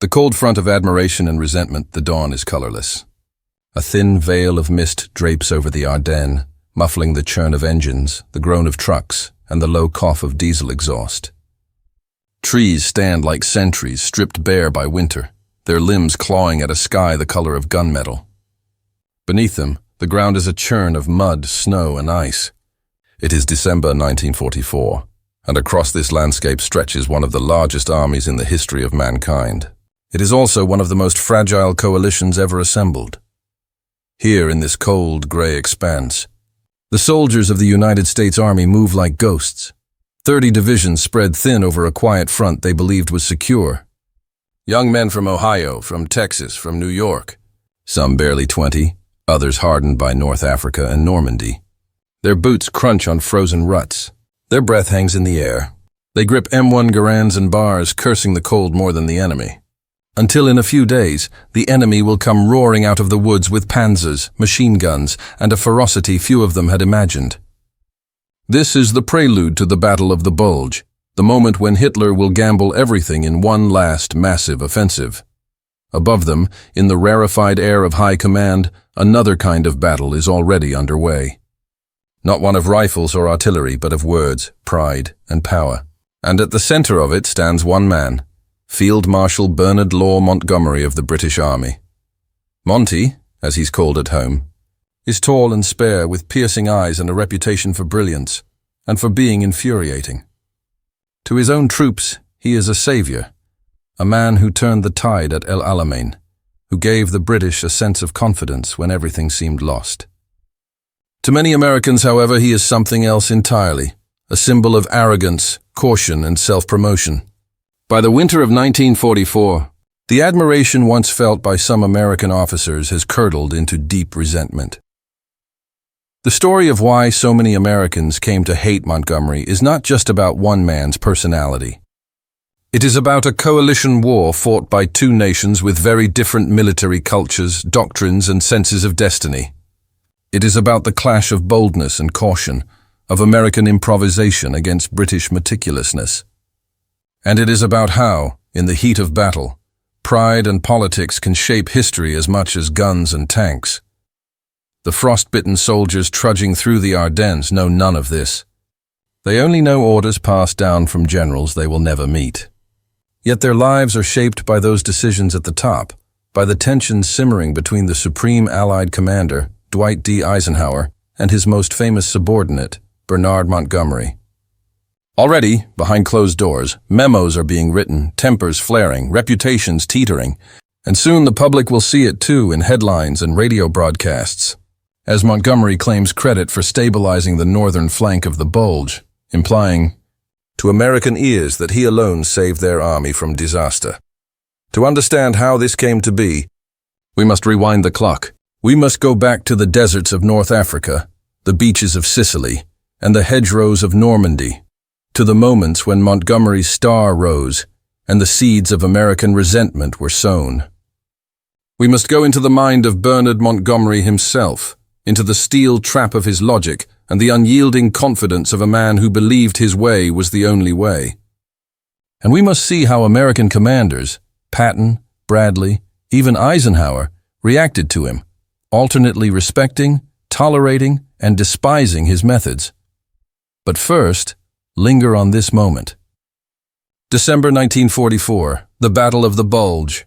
The cold front of admiration and resentment, the dawn is colorless. A thin veil of mist drapes over the Ardennes, muffling the churn of engines, the groan of trucks, and the low cough of diesel exhaust. Trees stand like sentries, stripped bare by winter, their limbs clawing at a sky the color of gunmetal. Beneath them, the ground is a churn of mud, snow, and ice. It is December 1944, and across this landscape stretches one of the largest armies in the history of mankind. It is also one of the most fragile coalitions ever assembled. Here in this cold, gray expanse, the soldiers of the United States Army move like ghosts. 30 divisions spread thin over a quiet front they believed was secure. Young men from Ohio, from Texas, from New York, some barely 20, others hardened by North Africa and Normandy. Their boots crunch on frozen ruts. Their breath hangs in the air. They grip M1 Garands and bars, cursing the cold more than the enemy. Until in a few days, the enemy will come roaring out of the woods with panzers, machine guns, and a ferocity few of them had imagined. This is the prelude to the Battle of the Bulge, the moment when Hitler will gamble everything in one last massive offensive. Above them, in the rarefied air of high command, another kind of battle is already underway. Not one of rifles or artillery, but of words, pride, and power. And at the center of it stands one man, Field Marshal Bernard Montgomery of the British Army. Monty, as he's called at home, is tall and spare with piercing eyes and a reputation for brilliance, and for being infuriating. To his own troops, he is a savior, a man who turned the tide at El Alamein, who gave the British a sense of confidence when everything seemed lost. To many Americans, however, he is something else entirely, a symbol of arrogance, caution, and self-promotion. By the winter of 1944, the admiration once felt by some American officers has curdled into deep resentment. The story of why so many Americans came to hate Montgomery is not just about one man's personality. It is about a coalition war fought by two nations with very different military cultures, doctrines, and senses of destiny. It is about the clash of boldness and caution, of American improvisation against British meticulousness. And it is about how, in the heat of battle, pride and politics can shape history as much as guns and tanks. The frostbitten soldiers trudging through the Ardennes know none of this. They only know orders passed down from generals they will never meet. Yet their lives are shaped by those decisions at the top, by the tensions simmering between the supreme Allied commander, Dwight D. Eisenhower, and his most famous subordinate, Bernard Montgomery. Already, behind closed doors, memos are being written, tempers flaring, reputations teetering, and soon the public will see it too in headlines and radio broadcasts, as Montgomery claims credit for stabilizing the northern flank of the Bulge, implying to American ears that he alone saved their army from disaster. To understand how this came to be, we must rewind the clock. We must go back to the deserts of North Africa, the beaches of Sicily, and the hedgerows of Normandy, to the moments when Montgomery's star rose and the seeds of American resentment were sown. We must go into the mind of Bernard Montgomery himself, into the steel trap of his logic and the unyielding confidence of a man who believed his way was the only way. And we must see how American commanders, Patton, Bradley, even Eisenhower, reacted to him, alternately respecting, tolerating, and despising his methods. But first, linger on this moment. December 1944, the Battle of the Bulge.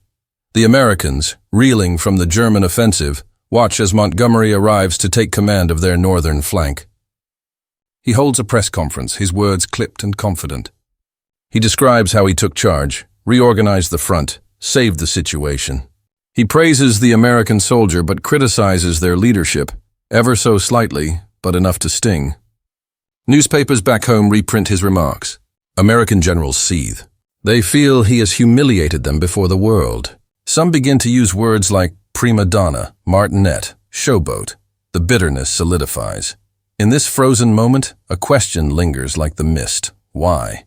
The Americans, reeling from the German offensive, watch as Montgomery arrives to take command of their northern flank. He holds a press conference, his words clipped and confident. He describes how he took charge, reorganized the front, saved the situation. He praises the American soldier but criticizes their leadership, ever so slightly, but enough to sting. Newspapers back home reprint his remarks. American generals seethe. They feel he has humiliated them before the world. Some begin to use words like prima donna, martinet, showboat. The bitterness solidifies. In this frozen moment, a question lingers like the mist. Why?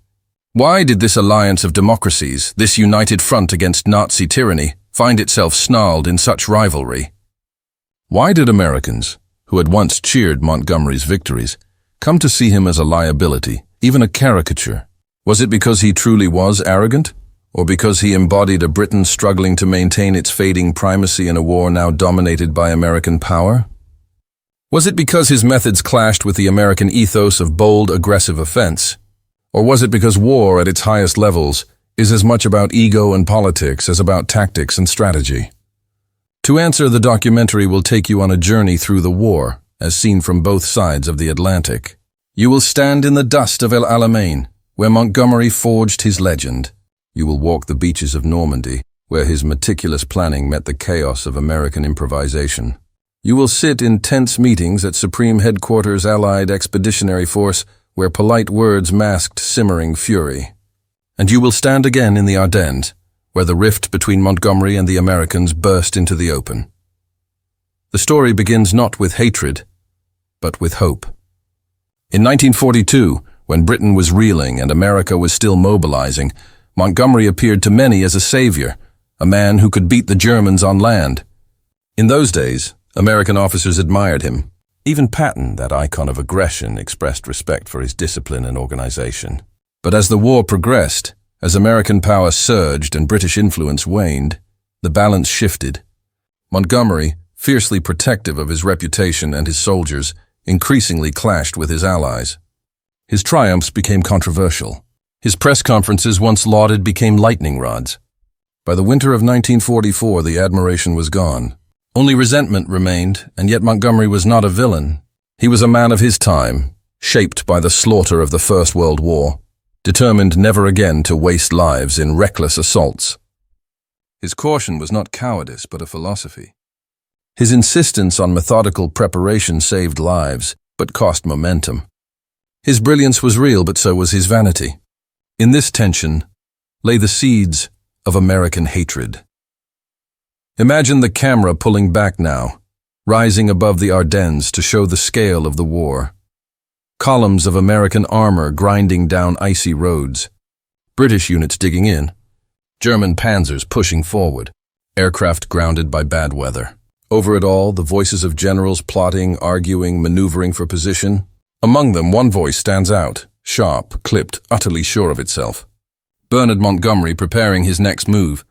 Why did this alliance of democracies, this united front against Nazi tyranny, find itself snarled in such rivalry? Why did Americans, who had once cheered Montgomery's victories, come to see him as a liability, even a caricature? Was it because he truly was arrogant? Or because he embodied a Britain struggling to maintain its fading primacy in a war now dominated by American power? Was it because his methods clashed with the American ethos of bold, aggressive offense? Or was it because war at its highest levels is as much about ego and politics as about tactics and strategy? To answer, the documentary will take you on a journey through the war, as seen from both sides of the Atlantic. You will stand in the dust of El Alamein, where Montgomery forged his legend. You will walk the beaches of Normandy, where his meticulous planning met the chaos of American improvisation. You will sit in tense meetings at Supreme Headquarters Allied Expeditionary Force, where polite words masked simmering fury. And you will stand again in the Ardennes, where the rift between Montgomery and the Americans burst into the open. The story begins not with hatred, but with hope. In 1942, when Britain was reeling and America was still mobilizing, Montgomery appeared to many as a savior, a man who could beat the Germans on land. In those days, American officers admired him. Even Patton, that icon of aggression, expressed respect for his discipline and organization. But as the war progressed, as American power surged and British influence waned, the balance shifted. Montgomery, fiercely protective of his reputation and his soldiers, increasingly clashed with his allies. His triumphs became controversial. His press conferences, once lauded, became lightning rods. By the winter of 1944, the admiration was gone. Only resentment remained, and yet Montgomery was not a villain. He was a man of his time, shaped by the slaughter of the First World War, determined never again to waste lives in reckless assaults. His caution was not cowardice, but a philosophy. His insistence on methodical preparation saved lives, but cost momentum. His brilliance was real, but so was his vanity. In this tension lay the seeds of American hatred. Imagine the camera pulling back now, rising above the Ardennes to show the scale of the war. Columns of American armor grinding down icy roads, British units digging in, German panzers pushing forward, aircraft grounded by bad weather. Over it all, the voices of generals plotting, arguing, maneuvering for position. Among them, one voice stands out, sharp, clipped, utterly sure of itself. Bernard Montgomery preparing his next move,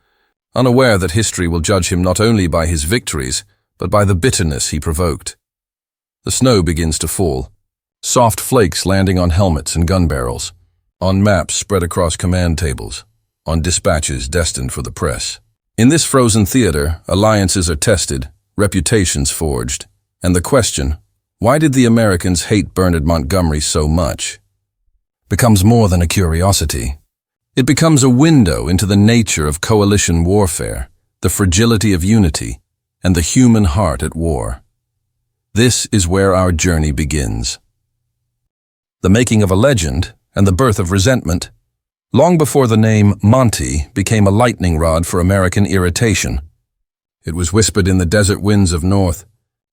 unaware that history will judge him not only by his victories, but by the bitterness he provoked. The snow begins to fall, soft flakes landing on helmets and gun barrels, on maps spread across command tables, on dispatches destined for the press. In this frozen theater, alliances are tested, reputations forged, and the question, why did the Americans hate Bernard Montgomery so much, becomes more than a curiosity. It becomes a window into the nature of coalition warfare, the fragility of unity, and the human heart at war. This is where our journey begins. The making of a legend and the birth of resentment, long before the name Monty became a lightning rod for American irritation. It was whispered in the desert winds of North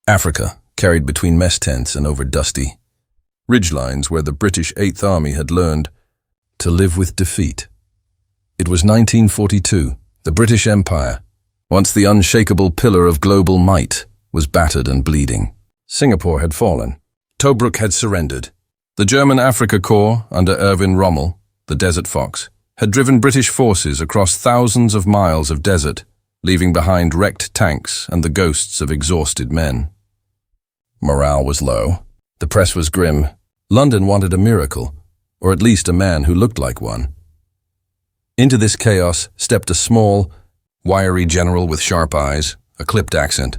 Africa, carried between mess tents and over dusty ridgelines where the British Eighth Army had learned to live with defeat. It was 1942. The British Empire, once the unshakable pillar of global might, was battered and bleeding. Singapore had fallen. Tobruk had surrendered. The German Afrika Korps, under Erwin Rommel, the Desert Fox, had driven British forces across thousands of miles of desert, leaving behind wrecked tanks and the ghosts of exhausted men. Morale was low. The press was grim. London wanted a miracle, or at least a man who looked like one. Into this chaos stepped a small, wiry general with sharp eyes, a clipped accent,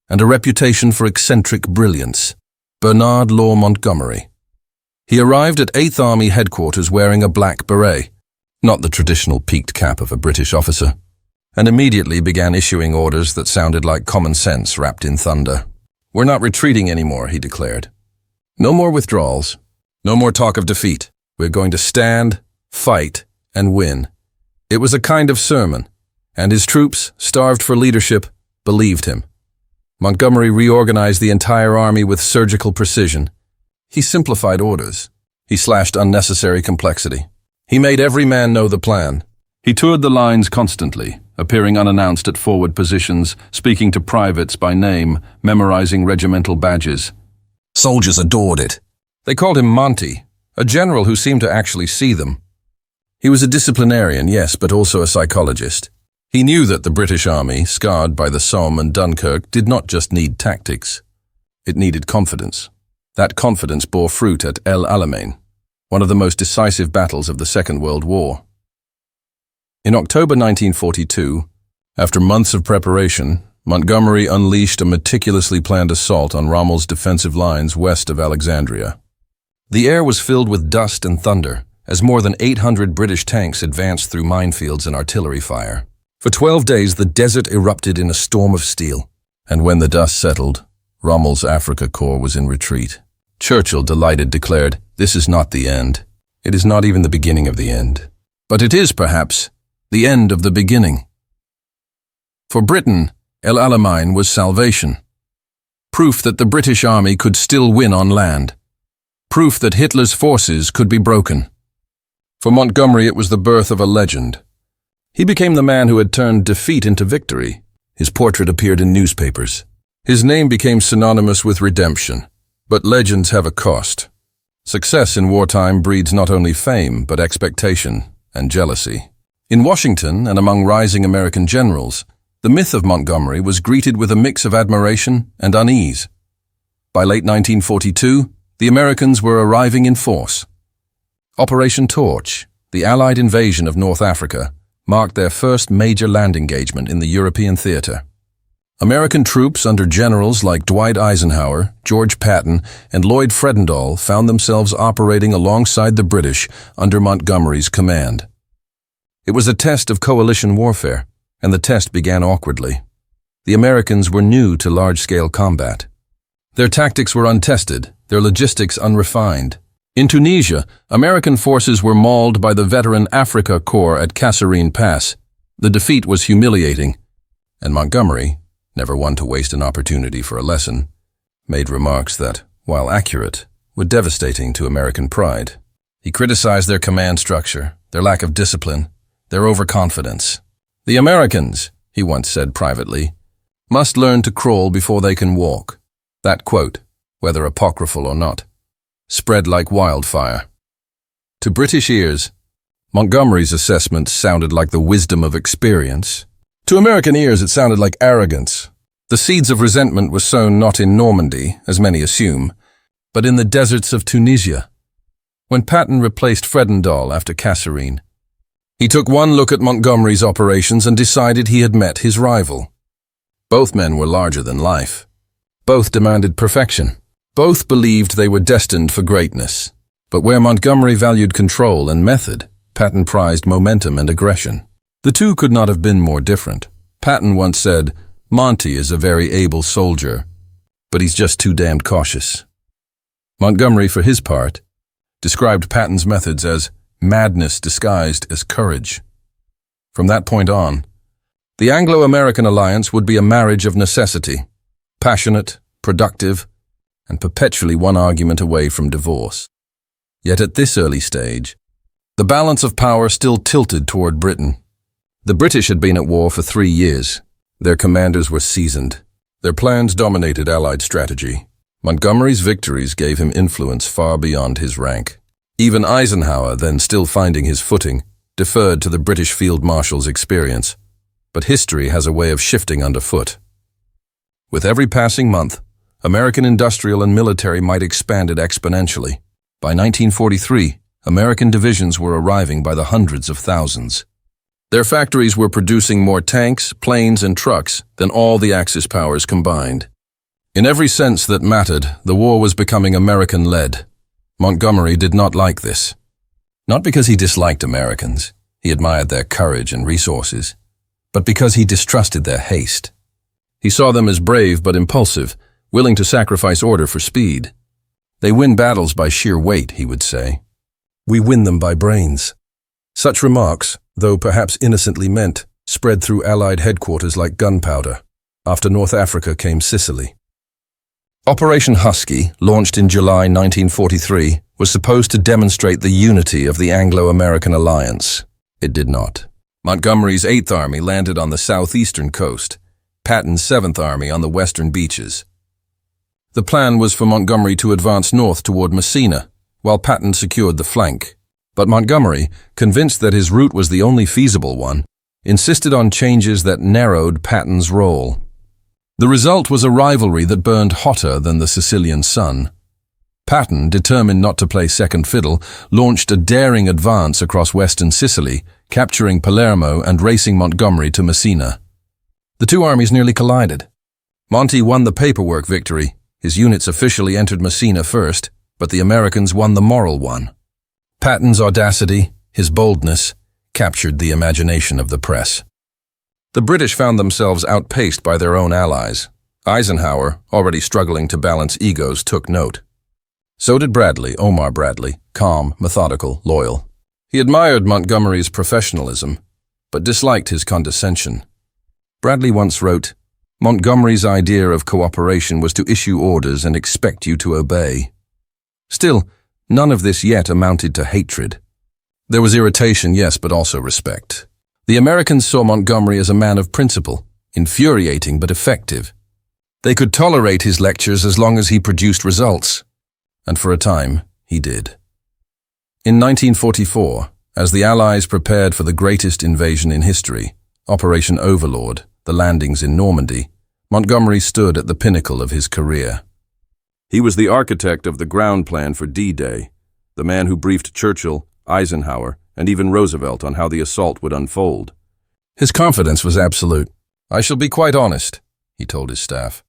and a reputation for eccentric brilliance, Bernard Montgomery. He arrived at 8th Army headquarters wearing a black beret, not the traditional peaked cap of a British officer, and immediately began issuing orders that sounded like common sense wrapped in thunder. "We're not retreating anymore," he declared. "No more withdrawals. No more talk of defeat. We're going to stand, fight, and win." It was a kind of sermon, and his troops, starved for leadership, believed him. Montgomery reorganized the entire army with surgical precision. He simplified orders. He slashed unnecessary complexity. He made every man know the plan. He toured the lines constantly, appearing unannounced at forward positions, speaking to privates by name, memorizing regimental badges. Soldiers adored it. They called him Monty, a general who seemed to actually see them. He was a disciplinarian, yes, but also a psychologist. He knew that the British Army, scarred by the Somme and Dunkirk, did not just need tactics. It needed confidence. That confidence bore fruit at El Alamein, one of the most decisive battles of the Second World War. In October 1942, after months of preparation, Montgomery unleashed a meticulously planned assault on Rommel's defensive lines west of Alexandria. The air was filled with dust and thunder, as more than 800 British tanks advanced through minefields and artillery fire. For 12 days, the desert erupted in a storm of steel, and when the dust settled, Rommel's Afrika Korps was in retreat. Churchill, delighted, declared, "This is not the end. It is not even the beginning of the end. But it is, perhaps, the end of the beginning." For Britain, El Alamein was salvation. Proof that the British Army could still win on land. Proof that Hitler's forces could be broken. For Montgomery, it was the birth of a legend. He became the man who had turned defeat into victory. His portrait appeared in newspapers. His name became synonymous with redemption. But legends have a cost. Success in wartime breeds not only fame, but expectation and jealousy. In Washington and among rising American generals, the myth of Montgomery was greeted with a mix of admiration and unease. By late 1942, the Americans were arriving in force. Operation Torch, the Allied invasion of North Africa, marked their first major land engagement in the European theater. American troops under generals like Dwight Eisenhower, George Patton, and Lloyd Fredendall found themselves operating alongside the British under Montgomery's command. It was a test of coalition warfare, and the test began awkwardly. The Americans were new to large-scale combat. Their tactics were untested, their logistics unrefined. In Tunisia, American forces were mauled by the veteran Afrika Korps at Kasserine Pass. The defeat was humiliating, and Montgomery, never one to waste an opportunity for a lesson, made remarks that, while accurate, were devastating to American pride. He criticized their command structure, their lack of discipline, their overconfidence. "The Americans," he once said privately, "must learn to crawl before they can walk." That quote, whether apocryphal or not, spread like wildfire. To British ears, Montgomery's assessment sounded like the wisdom of experience. To American ears, it sounded like arrogance. The seeds of resentment were sown not in Normandy, as many assume, but in the deserts of Tunisia. When Patton replaced Fredendall after Kasserine, he took one look at Montgomery's operations and decided he had met his rival. Both men were larger than life. Both demanded perfection. Both believed they were destined for greatness. But where Montgomery valued control and method, Patton prized momentum and aggression. The two could not have been more different. Patton once said, "Monty is a very able soldier, but he's just too damned cautious." Montgomery, for his part, described Patton's methods as madness disguised as courage. From that point on, the Anglo-American alliance would be a marriage of necessity, passionate, productive, and perpetually one argument away from divorce. Yet at this early stage, the balance of power still tilted toward Britain. The British had been at war for 3 years. Their commanders were seasoned. Their plans dominated Allied strategy. Montgomery's victories gave him influence far beyond his rank. Even Eisenhower, then still finding his footing, deferred to the British Field Marshal's experience. But history has a way of shifting underfoot. With every passing month, American industrial and military might expanded exponentially. By 1943, American divisions were arriving by the hundreds of thousands. Their factories were producing more tanks, planes, and trucks than all the Axis powers combined. In every sense that mattered, the war was becoming American-led. Montgomery did not like this. Not because he disliked Americans, he admired their courage and resources, but because he distrusted their haste. He saw them as brave but impulsive, willing to sacrifice order for speed. "They win battles by sheer weight," he would say. "We win them by brains." Such remarks, though perhaps innocently meant, spread through Allied headquarters like gunpowder. After North Africa came Sicily. Operation Husky, launched in July 1943, was supposed to demonstrate the unity of the Anglo-American alliance. It did not. Montgomery's 8th Army landed on the southeastern coast, Patton's 7th Army on the western beaches. The plan was for Montgomery to advance north toward Messina, while Patton secured the flank. But Montgomery, convinced that his route was the only feasible one, insisted on changes that narrowed Patton's role. The result was a rivalry that burned hotter than the Sicilian sun. Patton, determined not to play second fiddle, launched a daring advance across western Sicily, capturing Palermo and racing Montgomery to Messina. The two armies nearly collided. Monty won the paperwork victory. His units officially entered Messina first, but the Americans won the moral one. Patton's audacity, his boldness, captured the imagination of the press. The British found themselves outpaced by their own allies. Eisenhower, already struggling to balance egos, took note. So did Omar Bradley, calm, methodical, loyal. He admired Montgomery's professionalism, but disliked his condescension. Bradley once wrote, "Montgomery's idea of cooperation was to issue orders and expect you to obey." Still, none of this yet amounted to hatred. There was irritation, yes, but also respect. The Americans saw Montgomery as a man of principle, infuriating but effective. They could tolerate his lectures as long as he produced results. And for a time, he did. In 1944, as the Allies prepared for the greatest invasion in history, Operation Overlord, the landings in Normandy, Montgomery stood at the pinnacle of his career. He was the architect of the ground plan for D-Day, the man who briefed Churchill, Eisenhower, and even Roosevelt on how the assault would unfold. His confidence was absolute. "I shall be quite honest," he told his staff.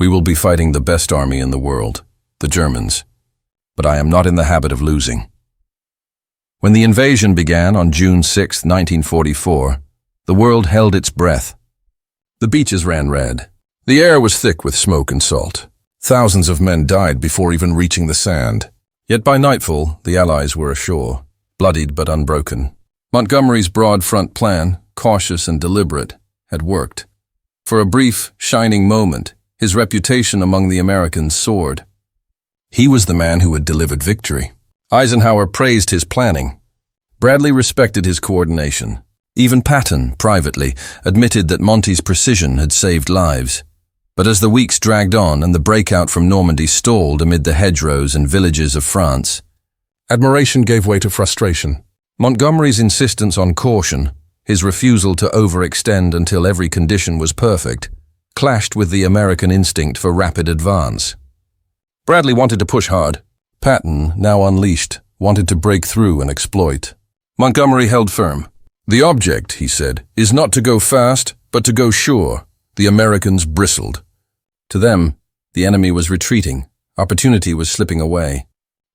"We will be fighting the best army in the world, the Germans, but I am not in the habit of losing." When the invasion began on June 6, 1944, the world held its breath. The beaches ran red. The air was thick with smoke and salt. Thousands of men died before even reaching the sand. Yet by nightfall, the Allies were ashore, bloodied but unbroken. Montgomery's broad front plan, cautious and deliberate, had worked. For a brief, shining moment, his reputation among the Americans soared. He was the man who had delivered victory. Eisenhower praised his planning. Bradley respected his coordination. Even Patton, privately, admitted that Monty's precision had saved lives. But as the weeks dragged on and the breakout from Normandy stalled amid the hedgerows and villages of France, admiration gave way to frustration. Montgomery's insistence on caution, his refusal to overextend until every condition was perfect, clashed with the American instinct for rapid advance. Bradley wanted to push hard. Patton, now unleashed, wanted to break through and exploit. Montgomery held firm. "The object," he said, "is not to go fast, but to go sure." The Americans bristled. To them, the enemy was retreating. Opportunity was slipping away.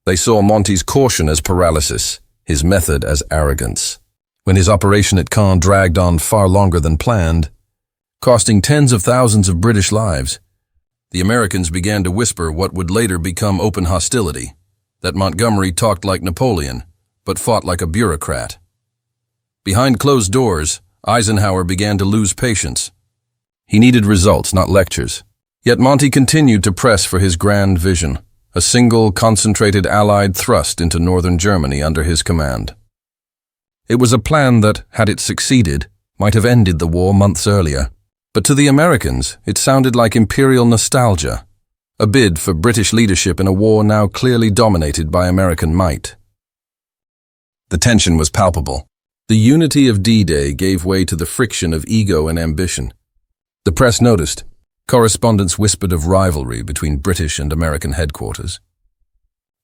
They saw Monty's caution as paralysis, his method as arrogance. When his operation at Caen dragged on far longer than planned, costing tens of thousands of British lives, the Americans began to whisper what would later become open hostility, that Montgomery talked like Napoleon, but fought like a bureaucrat. Behind closed doors, Eisenhower began to lose patience. He needed results, not lectures. Yet Monty continued to press for his grand vision, a single, concentrated Allied thrust into northern Germany under his command. It was a plan that, had it succeeded, might have ended the war months earlier. But to the Americans, it sounded like imperial nostalgia, a bid for British leadership in a war now clearly dominated by American might. The tension was palpable. The unity of D-Day gave way to the friction of ego and ambition. The press noticed. Correspondents whispered of rivalry between British and American headquarters.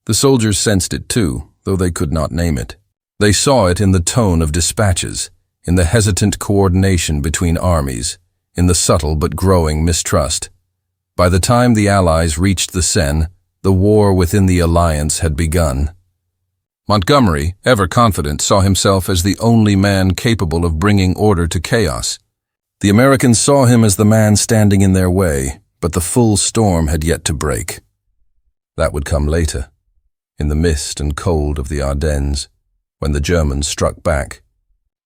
The soldiers sensed it too, though they could not name it. They saw it in the tone of dispatches, in the hesitant coordination between armies, in the subtle but growing mistrust. By the time the Allies reached the Seine, the war within the alliance had begun. Montgomery, ever confident, saw himself as the only man capable of bringing order to chaos. The Americans saw him as the man standing in their way, but the full storm had yet to break. That would come later, in the mist and cold of the Ardennes, when the Germans struck back.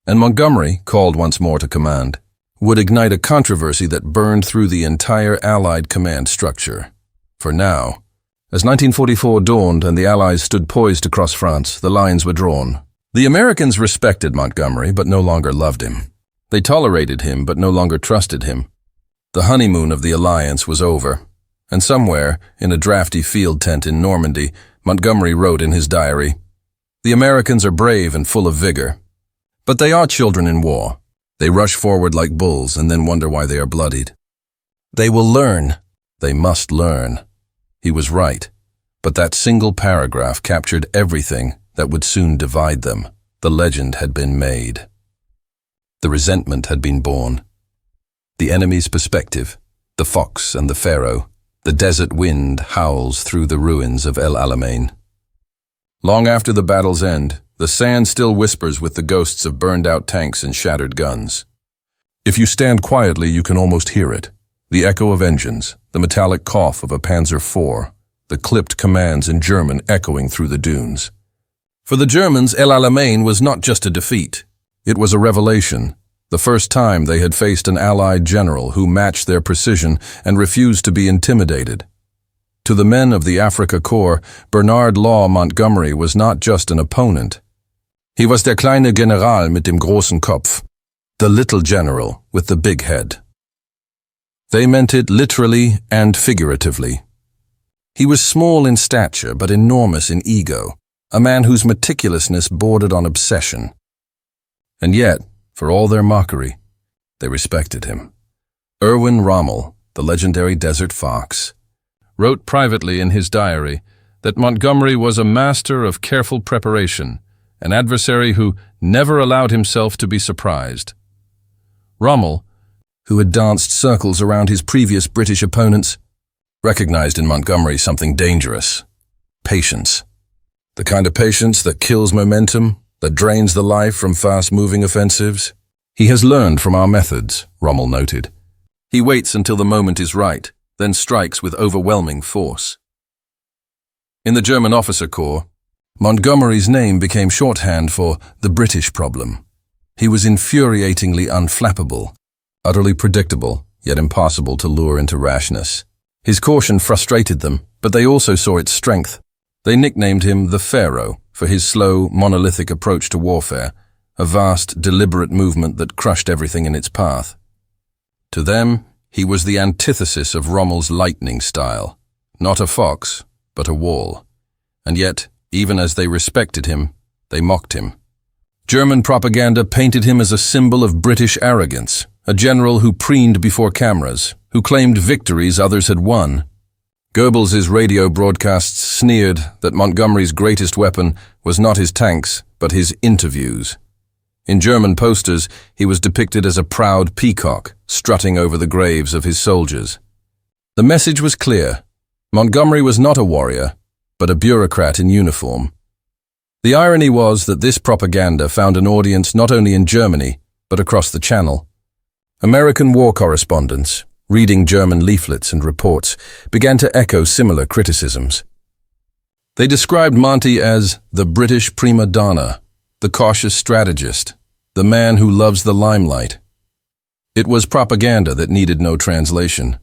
And Montgomery, called once more to command, would ignite a controversy that burned through the entire Allied command structure. For now, as 1944 dawned and the Allies stood poised to cross France, the lines were drawn. The Americans respected Montgomery, but no longer loved him. They tolerated him, but no longer trusted him. The honeymoon of the alliance was over, and somewhere, in a drafty field tent in Normandy, Montgomery wrote in his diary, The Americans are brave and full of vigor. But they are children in war. They rush forward like bulls and then wonder why they are bloodied. They will learn. They must learn. He was right. But that single paragraph captured everything that would soon divide them. The legend had been made. The resentment had been born. The enemy's perspective, the fox and the pharaoh, the desert wind howls through the ruins of El Alamein. Long after the battle's end, the sand still whispers with the ghosts of burned-out tanks and shattered guns. If you stand quietly, you can almost hear it. The echo of engines, the metallic cough of a Panzer IV, the clipped commands in German echoing through the dunes. For the Germans, El Alamein was not just a defeat. It was a revelation. The first time they had faced an Allied general who matched their precision and refused to be intimidated. To the men of the Afrika Korps, Bernard Montgomery was not just an opponent. He was der kleine General mit dem großen Kopf, the little general with the big head. They meant it literally and figuratively. He was small in stature but enormous in ego, a man whose meticulousness bordered on obsession. And yet, for all their mockery, they respected him. Erwin Rommel, the legendary Desert Fox, wrote privately in his diary that Montgomery was a master of careful preparation, an adversary who never allowed himself to be surprised. Rommel, who had danced circles around his previous British opponents, recognized in Montgomery something dangerous: patience. The kind of patience that kills momentum, that drains the life from fast-moving offensives. He has learned from our methods, Rommel noted. He waits until the moment is right, then strikes with overwhelming force. In the German officer corps, Montgomery's name became shorthand for the British problem. He was infuriatingly unflappable, utterly predictable, yet impossible to lure into rashness. His caution frustrated them, but they also saw its strength. They nicknamed him the Pharaoh for his slow, monolithic approach to warfare, a vast, deliberate movement that crushed everything in its path. To them, he was the antithesis of Rommel's lightning style, not a fox, but a wall. And yet, even as they respected him, they mocked him. German propaganda painted him as a symbol of British arrogance, a general who preened before cameras, who claimed victories others had won. Goebbels's radio broadcasts sneered that Montgomery's greatest weapon was not his tanks, but his interviews. In German posters, he was depicted as a proud peacock, strutting over the graves of his soldiers. The message was clear. Montgomery was not a warrior, but a bureaucrat in uniform. The irony was that this propaganda found an audience not only in Germany, but across the Channel. American war correspondents, reading German leaflets and reports, began to echo similar criticisms. They described Monty as the British prima donna, the cautious strategist, the man who loves the limelight. It was propaganda that needed no translation.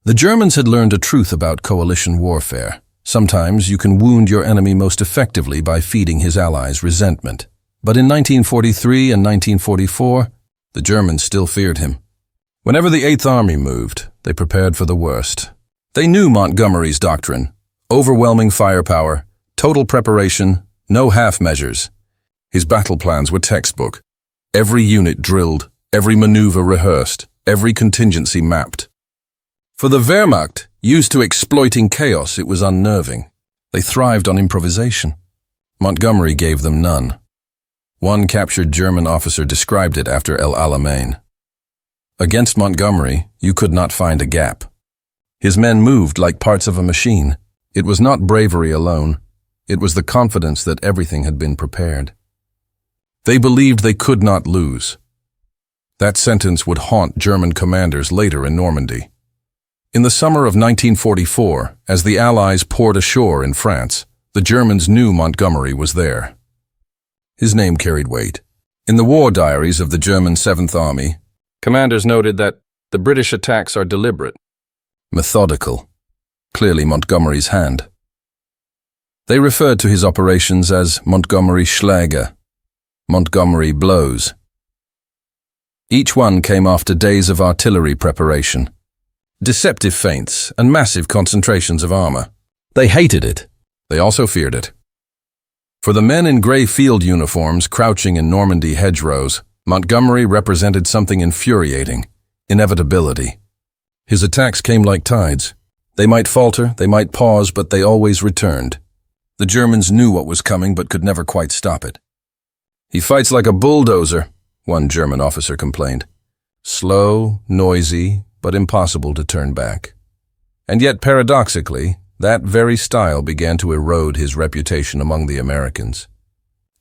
The Germans had learned a truth about coalition warfare. Sometimes you can wound your enemy most effectively by feeding his allies resentment. But in 1943 and 1944, the Germans still feared him. Whenever the Eighth Army moved, they prepared for the worst. They knew Montgomery's doctrine: overwhelming firepower, total preparation, no half measures. His battle plans were textbook. Every unit drilled, every maneuver rehearsed, every contingency mapped. For the Wehrmacht, used to exploiting chaos, it was unnerving. They thrived on improvisation. Montgomery gave them none. One captured German officer described it after El Alamein. Against Montgomery, you could not find a gap. His men moved like parts of a machine. It was not bravery alone. It was the confidence that everything had been prepared. They believed they could not lose. That sentence would haunt German commanders later in Normandy. In the summer of 1944, as the Allies poured ashore in France, the Germans knew Montgomery was there. His name carried weight. In the war diaries of the German 7th Army, commanders noted that the British attacks are deliberate, methodical, clearly Montgomery's hand. They referred to his operations as Montgomery Schläge, Montgomery blows. Each one came after days of artillery preparation, deceptive feints, and massive concentrations of armor. They hated it. They also feared it. For the men in gray field uniforms crouching in Normandy hedgerows, Montgomery represented something infuriating: inevitability. His attacks came like tides. They might falter, they might pause, but they always returned. The Germans knew what was coming but could never quite stop it. "He fights like a bulldozer," one German officer complained. Slow, noisy, but impossible to turn back. And yet, paradoxically, that very style began to erode his reputation among the Americans.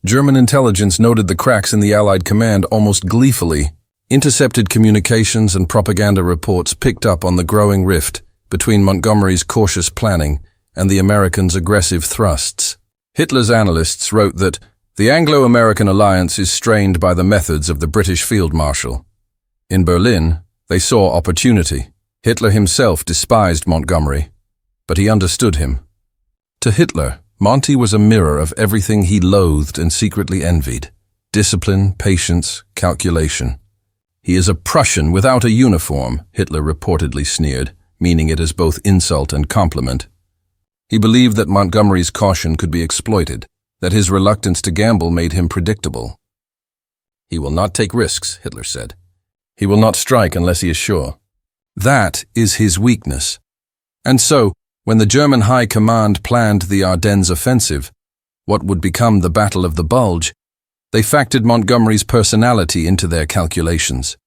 German intelligence noted the cracks in the Allied command almost gleefully. Intercepted communications and propaganda reports picked up on the growing rift between Montgomery's cautious planning and the Americans' aggressive thrusts. Hitler's analysts wrote that the Anglo-American alliance is strained by the methods of the British Field Marshal. In Berlin, they saw opportunity. Hitler himself despised Montgomery, but he understood him. To Hitler, Monty was a mirror of everything he loathed and secretly envied: discipline, patience, calculation. "He is a Prussian without a uniform," Hitler reportedly sneered, meaning it as both insult and compliment. He believed that Montgomery's caution could be exploited, that his reluctance to gamble made him predictable. "He will not take risks," Hitler said. "He will not strike unless he is sure." That is his weakness. And so, when the German High Command planned the Ardennes offensive, what would become the Battle of the Bulge, they factored Montgomery's personality into their calculations.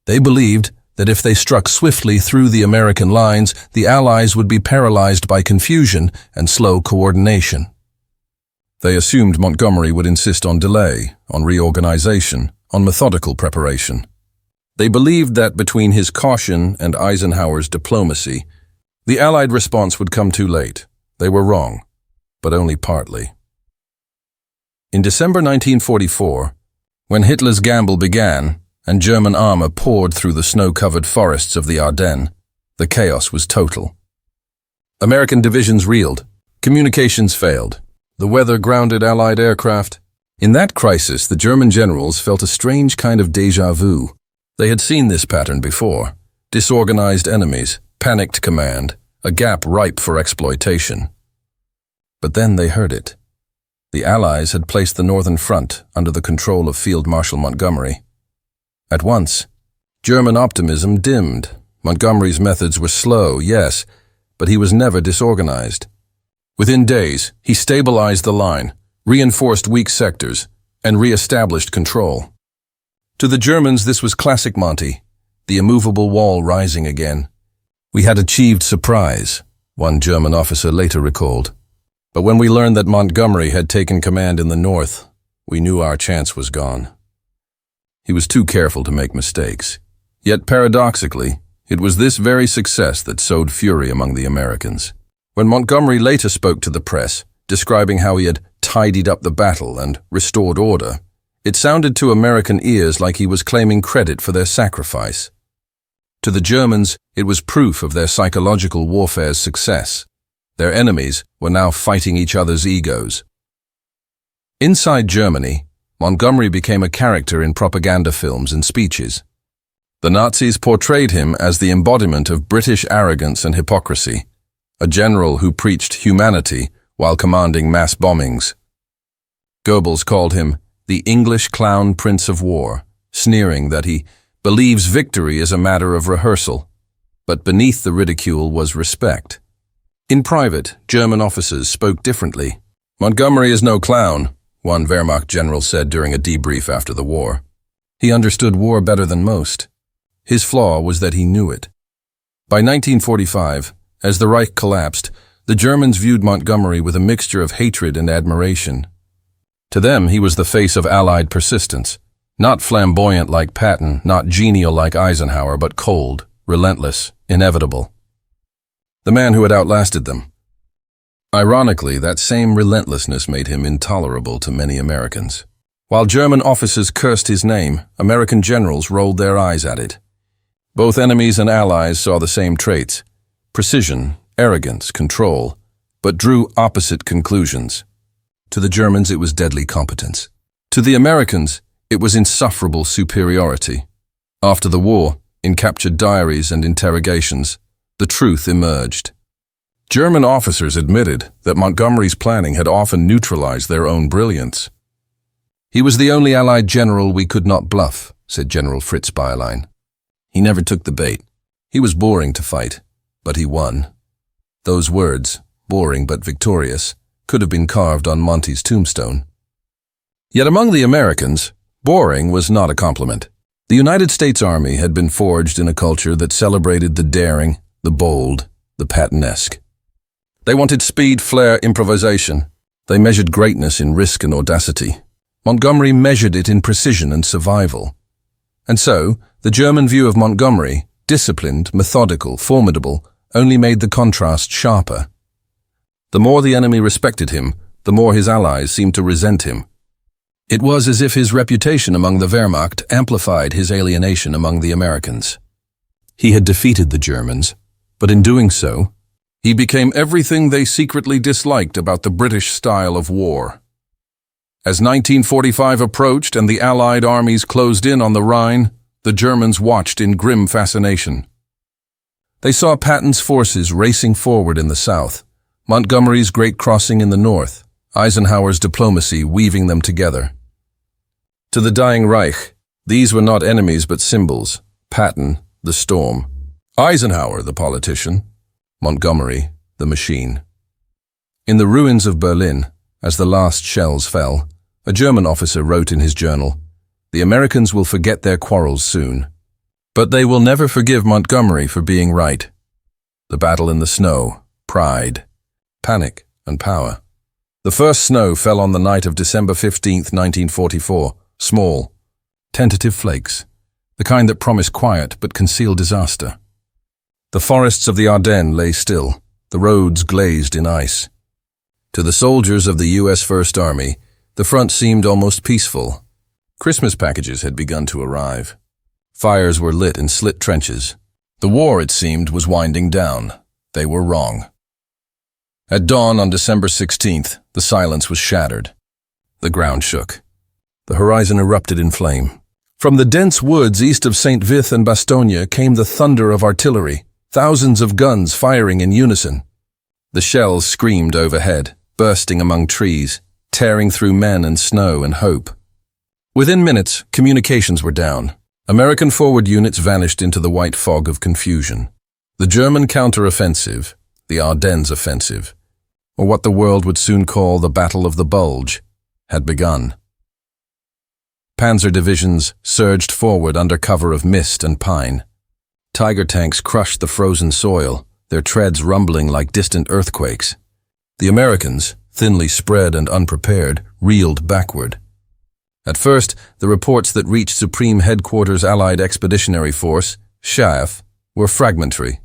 They believed that if they struck swiftly through the American lines, the Allies would be paralyzed by confusion and slow coordination. They assumed Montgomery would insist on delay, on reorganization, on methodical preparation. They believed that between his caution and Eisenhower's diplomacy, the Allied response would come too late. They were wrong, but only partly. In December 1944, when Hitler's gamble began and German armor poured through the snow-covered forests of the Ardennes, the chaos was total. American divisions reeled, communications failed, the weather grounded Allied aircraft. In that crisis, the German generals felt a strange kind of déjà vu. They had seen this pattern before: disorganized enemies, panicked command, a gap ripe for exploitation. But then they heard it. The Allies had placed the Northern Front under the control of Field Marshal Montgomery. At once, German optimism dimmed. Montgomery's methods were slow, yes, but he was never disorganized. Within days, he stabilized the line, reinforced weak sectors, and re-established control. To the Germans, this was classic Monty, the immovable wall rising again. "We had achieved surprise," one German officer later recalled. "But when we learned that Montgomery had taken command in the north, we knew our chance was gone." He was too careful to make mistakes. Yet paradoxically, it was this very success that sowed fury among the Americans. When Montgomery later spoke to the press, describing how he had tidied up the battle and restored order, it sounded to American ears like he was claiming credit for their sacrifice. To the Germans, it was proof of their psychological warfare's success. Their enemies were now fighting each other's egos. Inside Germany, Montgomery became a character in propaganda films and speeches. The Nazis portrayed him as the embodiment of British arrogance and hypocrisy, a general who preached humanity while commanding mass bombings. Goebbels called him the English clown prince of war, sneering that he believes victory is a matter of rehearsal. But beneath the ridicule was respect. In private, German officers spoke differently. "Montgomery is no clown," one Wehrmacht general said during a debrief after the war. He understood war better than most. His flaw was that he knew it. By 1945, as the Reich collapsed, the Germans viewed Montgomery with a mixture of hatred and admiration. To them, he was the face of Allied persistence, not flamboyant like Patton, not genial like Eisenhower, but cold, relentless, inevitable. The man who had outlasted them. Ironically, that same relentlessness made him intolerable to many Americans. While German officers cursed his name, American generals rolled their eyes at it. Both enemies and allies saw the same traits: precision, arrogance, control, but drew opposite conclusions. To the Germans, it was deadly competence. To the Americans, it was insufferable superiority. After the war, in captured diaries and interrogations, the truth emerged. German officers admitted that Montgomery's planning had often neutralized their own brilliance. "He was the only Allied general we could not bluff," said General Fritz Bayerlein. "He never took the bait. He was boring to fight, but he won." Those words, boring but victorious, could have been carved on Monty's tombstone. Yet among the Americans, boring was not a compliment. The United States Army had been forged in a culture that celebrated the daring, the bold, the Patton-esque. They wanted speed, flair, improvisation. They measured greatness in risk and audacity. Montgomery measured it in precision and survival. And so, the German view of Montgomery, disciplined, methodical, formidable, only made the contrast sharper. The more the enemy respected him, the more his allies seemed to resent him. It was as if his reputation among the Wehrmacht amplified his alienation among the Americans. He had defeated the Germans, but in doing so, he became everything they secretly disliked about the British style of war. As 1945 approached and the Allied armies closed in on the Rhine, the Germans watched in grim fascination. They saw Patton's forces racing forward in the south, Montgomery's great crossing in the north, Eisenhower's diplomacy weaving them together. To the dying Reich, these were not enemies but symbols: Patton, the storm; Eisenhower, the politician; Montgomery, the machine. In the ruins of Berlin, as the last shells fell, a German officer wrote in his journal, "The Americans will forget their quarrels soon, but they will never forgive Montgomery for being right." The battle in the snow, pride, panic, and power. The first snow fell on the night of December 15, 1944, small, tentative flakes, the kind that promised quiet but concealed disaster. The forests of the Ardennes lay still, the roads glazed in ice. To the soldiers of the U.S. First Army, the front seemed almost peaceful. Christmas packages had begun to arrive. Fires were lit in slit trenches. The war, it seemed, was winding down. They were wrong. At dawn on December 16th, the silence was shattered. The ground shook. The horizon erupted in flame. From the dense woods east of St. Vith and Bastogne came the thunder of artillery, thousands of guns firing in unison. The shells screamed overhead, bursting among trees, tearing through men and snow and hope. Within minutes, communications were down. American forward units vanished into the white fog of confusion. The German counter-offensive, the Ardennes offensive, or what the world would soon call the Battle of the Bulge, had begun. Panzer divisions surged forward under cover of mist and pine. Tiger tanks crushed the frozen soil, their treads rumbling like distant earthquakes. The Americans, thinly spread and unprepared, reeled backward. At first, the reports that reached Supreme Headquarters Allied Expeditionary Force, SHAF, were fragmentary.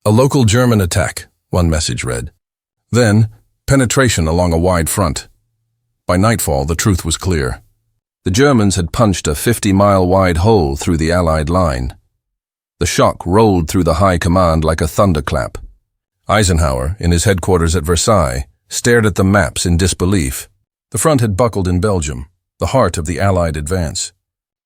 "A local German attack," one message read. Then, penetration along a wide front. By nightfall, the truth was clear. The Germans had punched a 50-mile-wide hole through the Allied line. The shock rolled through the high command like a thunderclap. Eisenhower, in his headquarters at Versailles, stared at the maps in disbelief. The front had buckled in Belgium, the heart of the Allied advance.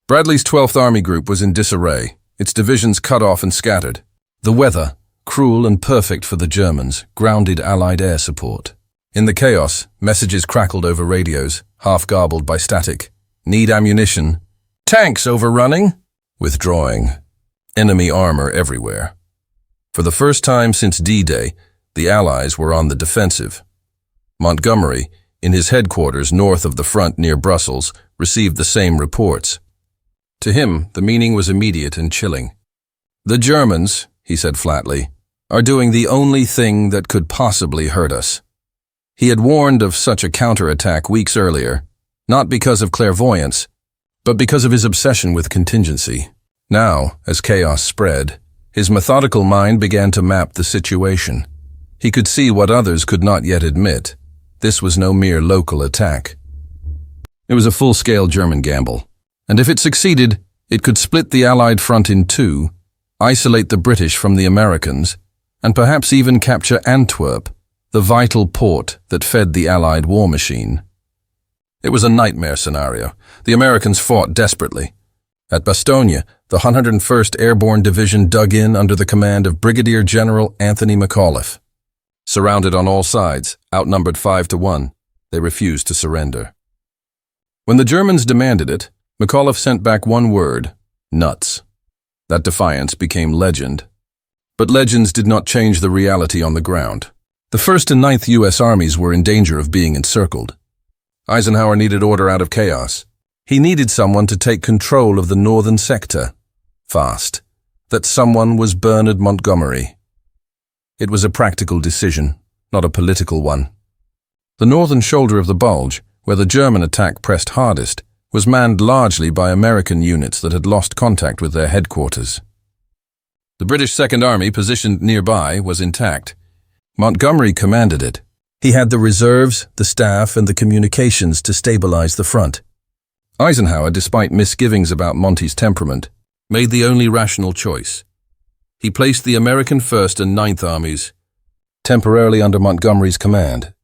Bradley's 12th Army Group was in disarray, its divisions cut off and scattered. The weather, cruel and perfect for the Germans, grounded Allied air support. In the chaos, messages crackled over radios, half garbled by static. "Need ammunition." "Tanks overrunning." "Withdrawing." Enemy armor everywhere. For the first time since D-Day, the Allies were on the defensive. Montgomery, in his headquarters north of the front near Brussels, received the same reports. To him, the meaning was immediate and chilling. "The Germans," he said flatly, "are doing the only thing that could possibly hurt us." He had warned of such a counterattack weeks earlier, not because of clairvoyance, but because of his obsession with contingency. Now, as chaos spread, his methodical mind began to map the situation. He could see what others could not yet admit. This was no mere local attack. It was a full-scale German gamble, and if it succeeded, it could split the Allied front in two, isolate the British from the Americans, and perhaps even capture Antwerp, the vital port that fed the Allied war machine. It was a nightmare scenario. The Americans fought desperately. At Bastogne, the 101st Airborne Division dug in under the command of Brigadier General Anthony McAuliffe. Surrounded on all sides, outnumbered 5-1, they refused to surrender. When the Germans demanded it, McAuliffe sent back one word: nuts. That defiance became legend. But legends did not change the reality on the ground. The 1st and 9th U.S. armies were in danger of being encircled. Eisenhower needed order out of chaos. He needed someone to take control of the northern sector. Fast. That someone was Bernard Montgomery. It was a practical decision, not a political one. The northern shoulder of the Bulge, where the German attack pressed hardest, was manned largely by American units that had lost contact with their headquarters. The British Second Army, positioned nearby, was intact. Montgomery commanded it. He had the reserves, the staff, and the communications to stabilize the front. Eisenhower, despite misgivings about Monty's temperament, made the only rational choice. He placed the American 1st and 9th Armies temporarily under Montgomery's command. It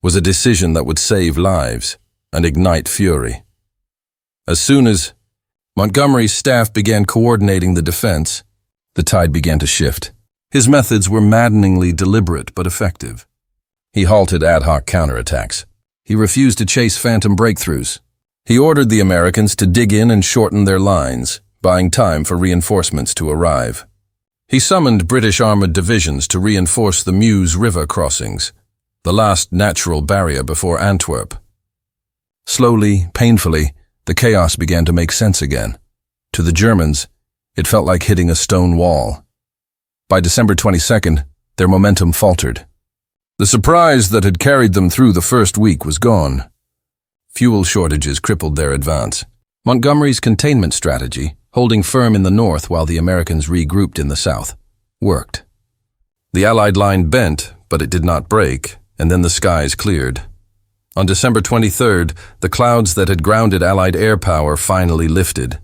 was a decision that would save lives and ignite fury. As soon as Montgomery's staff began coordinating the defense, the tide began to shift. His methods were maddeningly deliberate but effective. He halted ad hoc counterattacks. He refused to chase phantom breakthroughs. He ordered the Americans to dig in and shorten their lines, buying time for reinforcements to arrive. He summoned British armored divisions to reinforce the Meuse River crossings, the last natural barrier before Antwerp. Slowly, painfully, the chaos began to make sense again. To the Germans, it felt like hitting a stone wall. By December 22nd, their momentum faltered. The surprise that had carried them through the first week was gone. Fuel shortages crippled their advance. Montgomery's containment strategy, holding firm in the north while the Americans regrouped in the south, worked. The Allied line bent, but it did not break, and then the skies cleared. On December 23rd, the clouds that had grounded Allied air power finally lifted.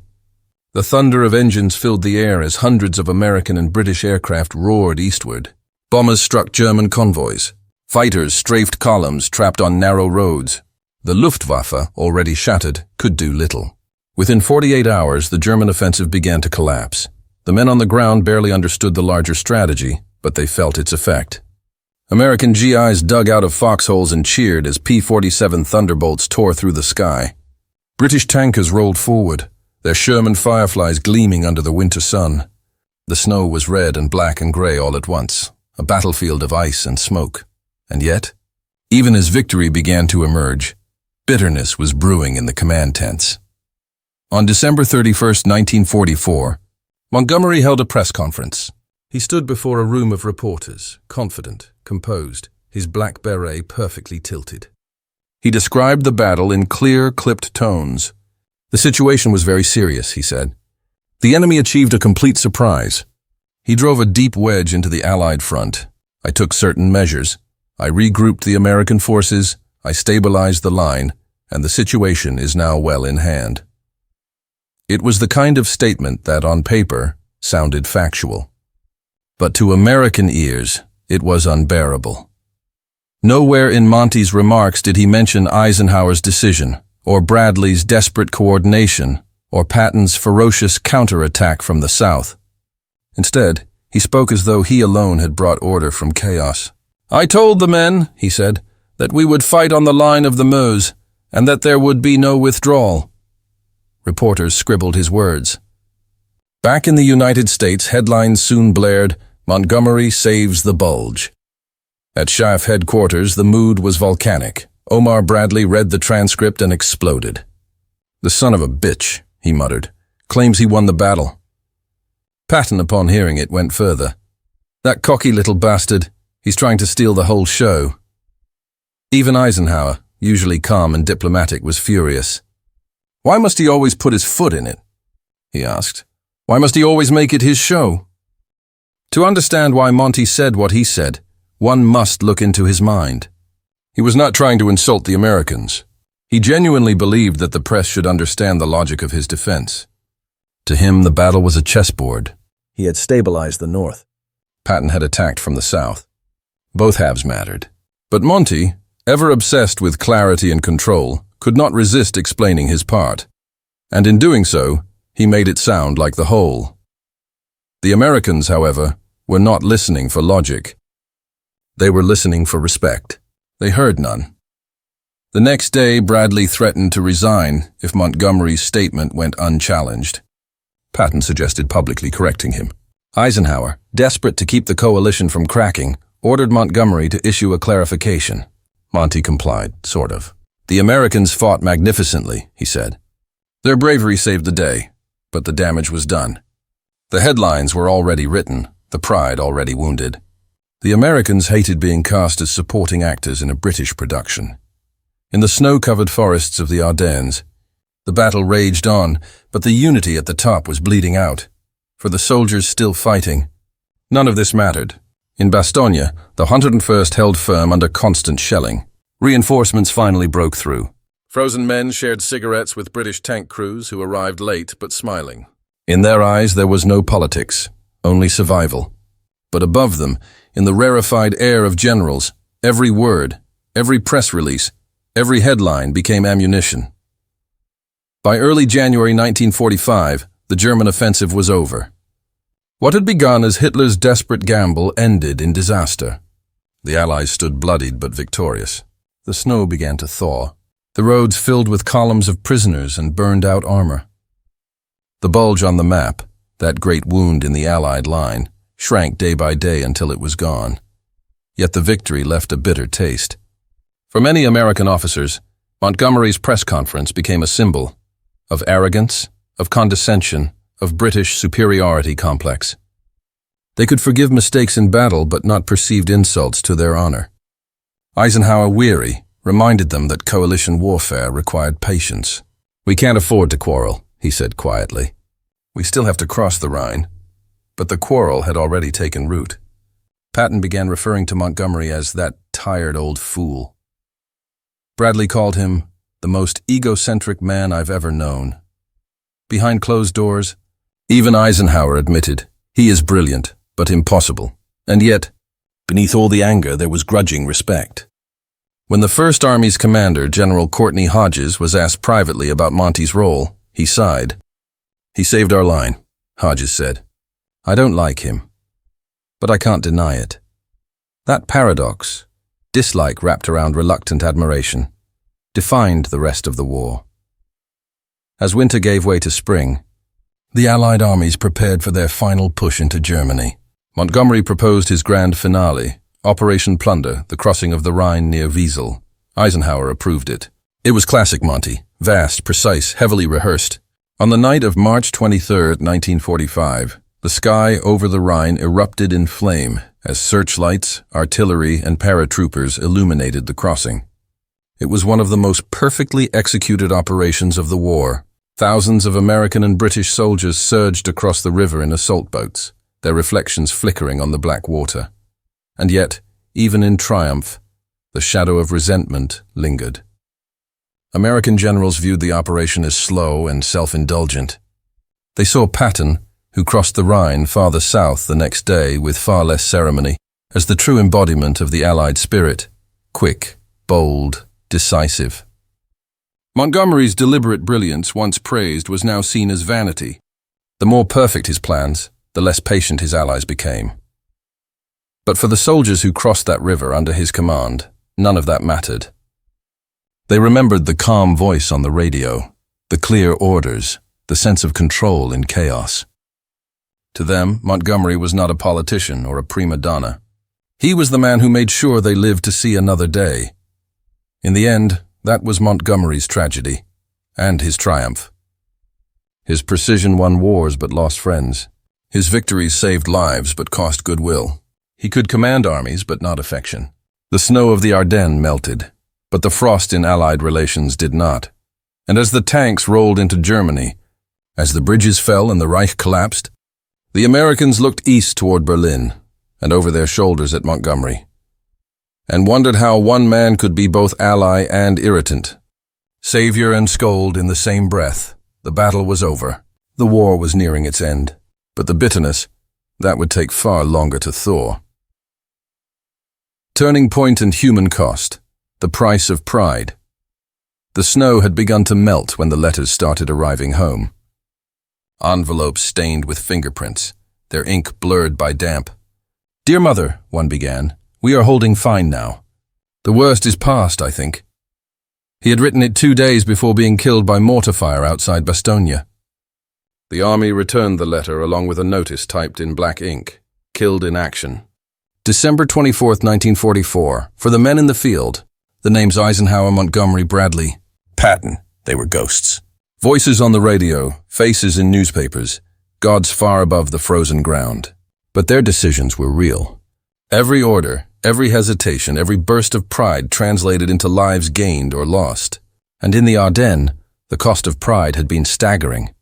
The thunder of engines filled the air as hundreds of American and British aircraft roared eastward. Bombers struck German convoys. Fighters strafed columns trapped on narrow roads. The Luftwaffe, already shattered, could do little. Within 48 hours, the German offensive began to collapse. The men on the ground barely understood the larger strategy, but they felt its effect. American GIs dug out of foxholes and cheered as P-47 Thunderbolts tore through the sky. British tankers rolled forward, their Sherman Fireflies gleaming under the winter sun. The snow was red and black and gray all at once, a battlefield of ice and smoke. And yet, even as victory began to emerge, bitterness was brewing in the command tents. On December 31st, 1944, Montgomery held a press conference. He stood before a room of reporters, confident, composed, his black beret perfectly tilted. He described the battle in clear, clipped tones. The situation was very serious, he said. The enemy achieved a complete surprise. He drove a deep wedge into the Allied front. I took certain measures. I regrouped the American forces, I stabilized the line, and the situation is now well in hand. It was the kind of statement that, on paper, sounded factual. But to American ears, it was unbearable. Nowhere in Monty's remarks did he mention Eisenhower's decision, or Bradley's desperate coordination, or Patton's ferocious counterattack from the south. Instead, he spoke as though he alone had brought order from chaos. "I told the men," he said, "that we would fight on the line of the Meuse, and that there would be no withdrawal." Reporters scribbled his words. Back in the United States, headlines soon blared, "Montgomery saves the Bulge." At SHAF headquarters, the mood was volcanic. Omar Bradley read the transcript and exploded. "The son of a bitch," he muttered, "claims he won the battle." Patton, upon hearing it, went further. "That cocky little bastard, he's trying to steal the whole show." Even Eisenhower, usually calm and diplomatic, was furious. "Why must he always put his foot in it?" he asked. "Why must he always make it his show?" To understand why Monty said what he said, one must look into his mind. He was not trying to insult the Americans. He genuinely believed that the press should understand the logic of his defense. To him, the battle was a chessboard. He had stabilized the north. Patton had attacked from the south. Both halves mattered. But Monty, ever obsessed with clarity and control, could not resist explaining his part. And in doing so, he made it sound like the whole. The Americans, however, were not listening for logic. They were listening for respect. They heard none. The next day, Bradley threatened to resign if Montgomery's statement went unchallenged. Patton suggested publicly correcting him. Eisenhower, desperate to keep the coalition from cracking, ordered Montgomery to issue a clarification. Monty complied, sort of. "The Americans fought magnificently," he said. "Their bravery saved the day, but the damage was done. The headlines were already written, the pride already wounded. The Americans hated being cast as supporting actors in a British production. In the snow-covered forests of the Ardennes, the battle raged on, but the unity at the top was bleeding out. For the soldiers still fighting, none of this mattered. In Bastogne, the 101st held firm under constant shelling. Reinforcements finally broke through. Frozen men shared cigarettes with British tank crews who arrived late but smiling. In their eyes, there was no politics, only survival. But above them, in the rarefied air of generals, every word, every press release, every headline became ammunition. By early January 1945, the German offensive was over. What had begun as Hitler's desperate gamble ended in disaster. The Allies stood bloodied but victorious. The snow began to thaw, the roads filled with columns of prisoners and burned-out armor. The bulge on the map, that great wound in the Allied line, shrank day by day until it was gone. Yet the victory left a bitter taste. For many American officers, Montgomery's press conference became a symbol of arrogance, of condescension, of British superiority complex. They could forgive mistakes in battle but not perceived insults to their honor. Eisenhower, weary, reminded them that coalition warfare required patience. "We can't afford to quarrel," he said quietly. "We still have to cross the Rhine." But the quarrel had already taken root. Patton began referring to Montgomery as that tired old fool. Bradley called him the most egocentric man I've ever known. Behind closed doors, even Eisenhower admitted, he is brilliant, but impossible. And yet, beneath all the anger, there was grudging respect. When the First Army's commander, General Courtney Hodges, was asked privately about Monty's role, he sighed. "He saved our line," Hodges said. "I don't like him, but I can't deny it." That paradox, dislike wrapped around reluctant admiration, defined the rest of the war. As winter gave way to spring, the Allied armies prepared for their final push into Germany. Montgomery proposed his grand finale, Operation Plunder, the crossing of the Rhine near Wiesel. Eisenhower approved it. It was classic Monty, vast, precise, heavily rehearsed. On the night of March 23, 1945, the sky over the Rhine erupted in flame as searchlights, artillery, and paratroopers illuminated the crossing. It was one of the most perfectly executed operations of the war. Thousands of American and British soldiers surged across the river in assault boats, their reflections flickering on the black water. And yet, even in triumph, the shadow of resentment lingered. American generals viewed the operation as slow and self-indulgent. They saw Patton, who crossed the Rhine farther south the next day with far less ceremony, as the true embodiment of the Allied spirit, quick, bold, decisive. Montgomery's deliberate brilliance, once praised, was now seen as vanity. The more perfect his plans, the less patient his allies became. But for the soldiers who crossed that river under his command, none of that mattered. They remembered the calm voice on the radio, the clear orders, the sense of control in chaos. To them, Montgomery was not a politician or a prima donna. He was the man who made sure they lived to see another day. In the end, that was Montgomery's tragedy, and his triumph. His precision won wars but lost friends. His victories saved lives but cost goodwill. He could command armies but not affection. The snow of the Ardennes melted, but the frost in Allied relations did not. And as the tanks rolled into Germany, as the bridges fell and the Reich collapsed, the Americans looked east toward Berlin and over their shoulders at Montgomery, and wondered how one man could be both ally and irritant. Savior and scold in the same breath. The battle was over. The war was nearing its end. But the bitterness, that would take far longer to thaw. Turning point and human cost. The price of pride. The snow had begun to melt when the letters started arriving home. Envelopes stained with fingerprints, their ink blurred by damp. "Dear Mother," one began, "We are holding fine now. The worst is past, I think." He had written it 2 days before being killed by mortar fire outside Bastogne. The army returned the letter along with a notice typed in black ink, "Killed in action." December 24th, 1944. For the men in the field, the names Eisenhower, Montgomery, Bradley, Patton, they were ghosts. Voices on the radio, faces in newspapers, gods far above the frozen ground. But their decisions were real. Every order, every hesitation, every burst of pride translated into lives gained or lost. And in the Ardennes, the cost of pride had been staggering.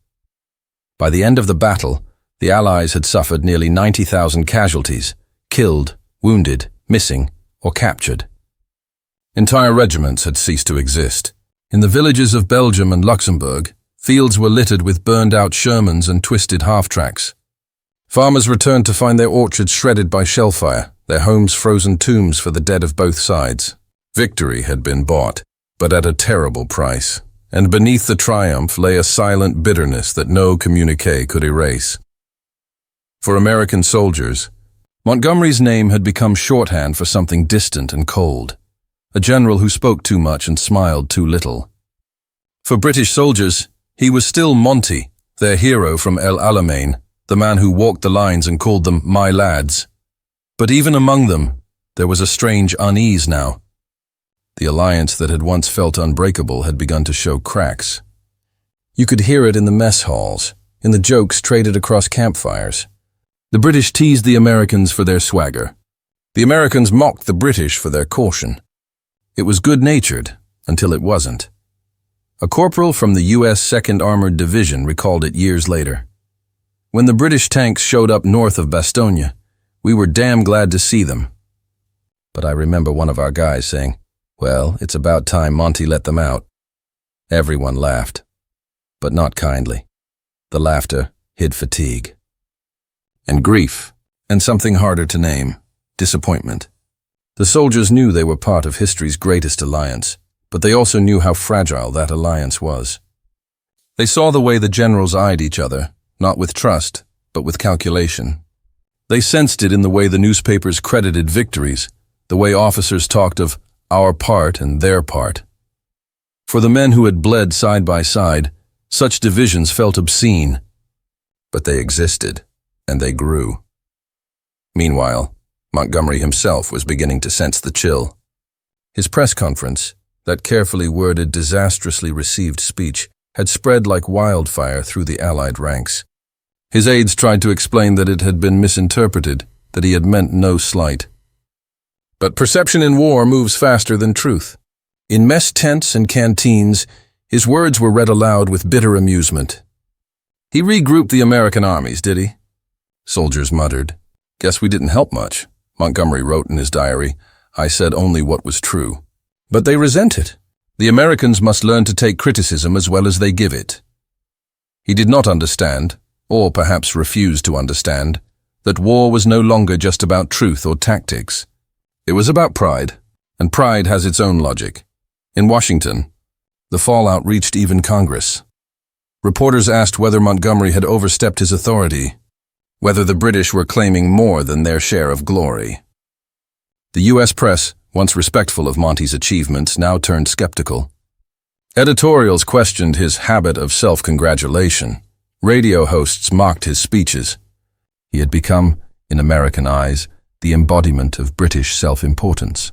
By the end of the battle, the Allies had suffered nearly 90,000 casualties, killed, wounded, missing, or captured. Entire regiments had ceased to exist. In the villages of Belgium and Luxembourg, fields were littered with burned-out Shermans and twisted half-tracks. Farmers returned to find their orchards shredded by shellfire, their homes frozen tombs for the dead of both sides. Victory had been bought, but at a terrible price, and beneath the triumph lay a silent bitterness that no communique could erase. For American soldiers, Montgomery's name had become shorthand for something distant and cold, a general who spoke too much and smiled too little. For British soldiers, he was still Monty, their hero from El Alamein, the man who walked the lines and called them "my lads." But even among them, there was a strange unease now. The alliance that had once felt unbreakable had begun to show cracks. You could hear it in the mess halls, in the jokes traded across campfires. The British teased the Americans for their swagger. The Americans mocked the British for their caution. It was good-natured, until it wasn't. A corporal from the U.S. 2nd Armored Division recalled it years later. "When the British tanks showed up north of Bastogne, we were damn glad to see them." But I remember one of our guys saying, "Well, it's about time Monty let them out." Everyone laughed, but not kindly. The laughter hid fatigue. And grief, and something harder to name, disappointment. The soldiers knew they were part of history's greatest alliance, but they also knew how fragile that alliance was. They saw the way the generals eyed each other, not with trust, but with calculation. They sensed it in the way the newspapers credited victories, the way officers talked of our part and their part. For the men who had bled side by side, such divisions felt obscene. But they existed, and they grew. Meanwhile, Montgomery himself was beginning to sense the chill. His press conference, that carefully worded, disastrously received speech, had spread like wildfire through the Allied ranks. His aides tried to explain that it had been misinterpreted, that he had meant no slight. But perception in war moves faster than truth. In mess tents and canteens, his words were read aloud with bitter amusement. "He regrouped the American armies, did he?" Soldiers muttered. "Guess we didn't help much," Montgomery wrote in his diary. "I said only what was true." But they resent it. The Americans must learn to take criticism as well as they give it. He did not understand, or perhaps refused to understand, that war was no longer just about truth or tactics. It was about pride, and pride has its own logic. In Washington, the fallout reached even Congress. Reporters asked whether Montgomery had overstepped his authority, whether the British were claiming more than their share of glory. The U.S. press, once respectful of Monty's achievements, now turned skeptical. Editorials questioned his habit of self-congratulation. Radio hosts mocked his speeches. He had become, in American eyes, the embodiment of British self-importance.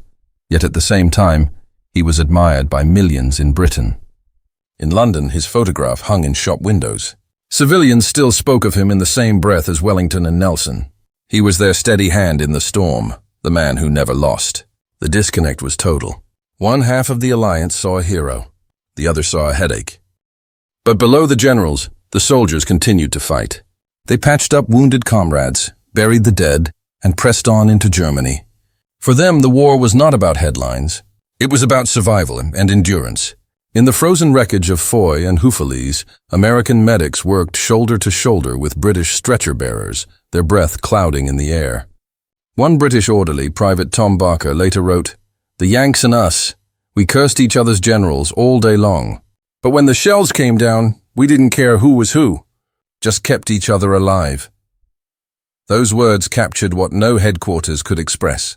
Yet at the same time, he was admired by millions in Britain. In London, his photograph hung in shop windows. Civilians still spoke of him in the same breath as Wellington and Nelson. He was their steady hand in the storm, the man who never lost. The disconnect was total. One half of the alliance saw a hero. The other saw a headache. But below the generals, the soldiers continued to fight. They patched up wounded comrades, buried the dead, and pressed on into Germany. For them, the war was not about headlines. It was about survival and endurance. In the frozen wreckage of Foy and Houffalize, American medics worked shoulder to shoulder with British stretcher-bearers, their breath clouding in the air. One British orderly, Private Tom Barker, later wrote, "The Yanks and us, we cursed each other's generals all day long. But when the shells came down, we didn't care who was who, just kept each other alive." Those words captured what no headquarters could express.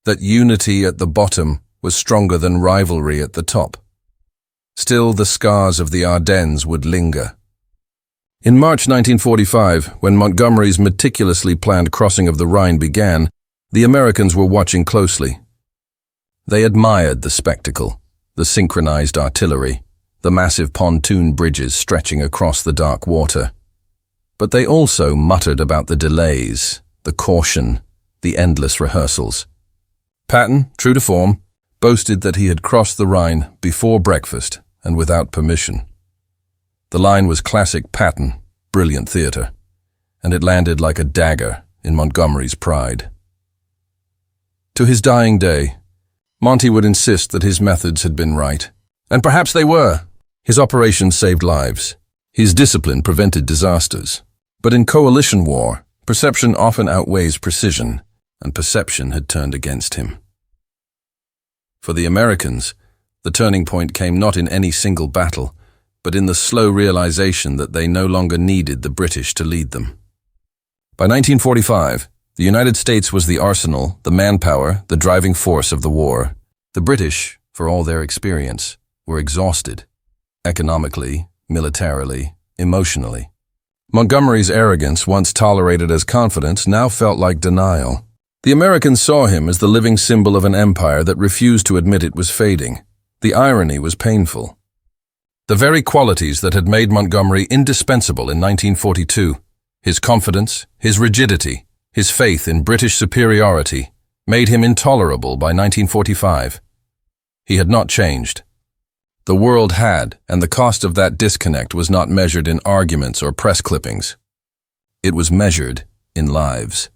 that unity at the bottom was stronger than rivalry at the top. Still, the scars of the Ardennes would linger. In March 1945, when Montgomery's meticulously planned crossing of the Rhine began, the Americans were watching closely. They admired the spectacle, the synchronized artillery, the massive pontoon bridges stretching across the dark water. But they also muttered about the delays, the caution, the endless rehearsals. Patton, true to form, boasted that he had crossed the Rhine before breakfast and without permission. The line was classic Patton, brilliant theater, and it landed like a dagger in Montgomery's pride. To his dying day, Monty would insist that his methods had been right. And perhaps they were. His operations saved lives. His discipline prevented disasters. But in coalition war, perception often outweighs precision, and perception had turned against him. For the Americans, the turning point came not in any single battle, but in the slow realization that they no longer needed the British to lead them. By 1945, the United States was the arsenal, the manpower, the driving force of the war. The British, for all their experience, were exhausted, economically, militarily, emotionally. Montgomery's arrogance, once tolerated as confidence, now felt like denial. The Americans saw him as the living symbol of an empire that refused to admit it was fading. The irony was painful. The very qualities that had made Montgomery indispensable in 1942, his confidence, his rigidity, his faith in British superiority, made him intolerable by 1945. He had not changed. The world had, and the cost of that disconnect was not measured in arguments or press clippings. It was measured in lives.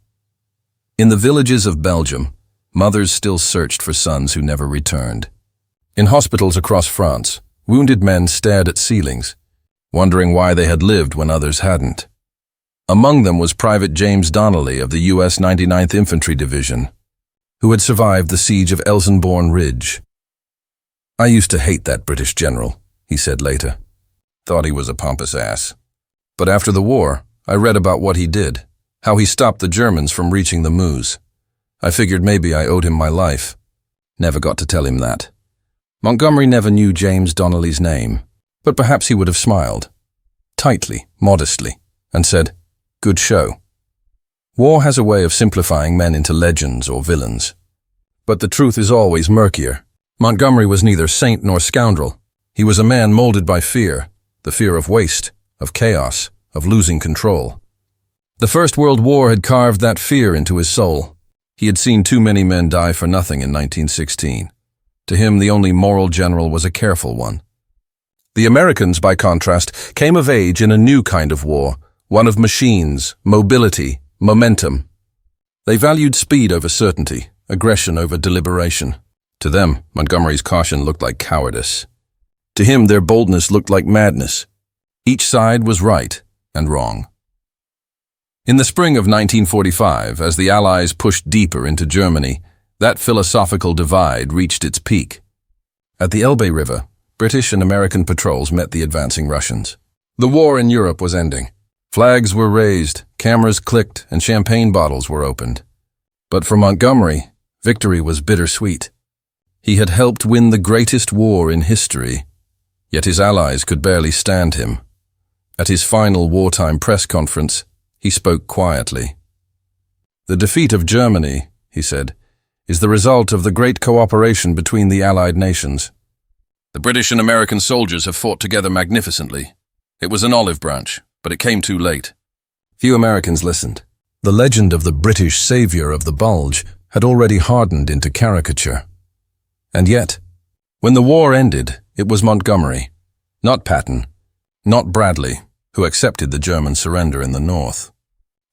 In the villages of Belgium, mothers still searched for sons who never returned. In hospitals across France, wounded men stared at ceilings, wondering why they had lived when others hadn't. Among them was Private James Donnelly of the U.S. 99th Infantry Division, who had survived the siege of Elsenborn Ridge. "I used to hate that British general," he said later. "Thought he was a pompous ass. But after the war, I read about what he did, how he stopped the Germans from reaching the Meuse. I figured maybe I owed him my life. Never got to tell him that." Montgomery never knew James Donnelly's name, but perhaps he would have smiled, tightly, modestly, and said, "Good show." War has a way of simplifying men into legends or villains. But the truth is always murkier. Montgomery was neither saint nor scoundrel. He was a man molded by fear, the fear of waste, of chaos, of losing control. The First World War had carved that fear into his soul. He had seen too many men die for nothing in 1916. To him, the only moral general was a careful one. The Americans, by contrast, came of age in a new kind of war, one of machines, mobility, momentum. They valued speed over certainty, aggression over deliberation. To them, Montgomery's caution looked like cowardice. To him, their boldness looked like madness. Each side was right and wrong. In the spring of 1945, as the Allies pushed deeper into Germany, that philosophical divide reached its peak. At the Elbe River, British and American patrols met the advancing Russians. The war in Europe was ending. Flags were raised, cameras clicked, and champagne bottles were opened. But for Montgomery, victory was bittersweet. He had helped win the greatest war in history, yet his allies could barely stand him. At his final wartime press conference, he spoke quietly. "The defeat of Germany," he said, "is the result of the great cooperation between the Allied nations. The British and American soldiers have fought together magnificently. It was an olive branch, but it came too late." Few Americans listened. The legend of the British savior of the Bulge had already hardened into caricature. And yet, when the war ended, it was Montgomery, not Patton, not Bradley, who accepted the German surrender in the north.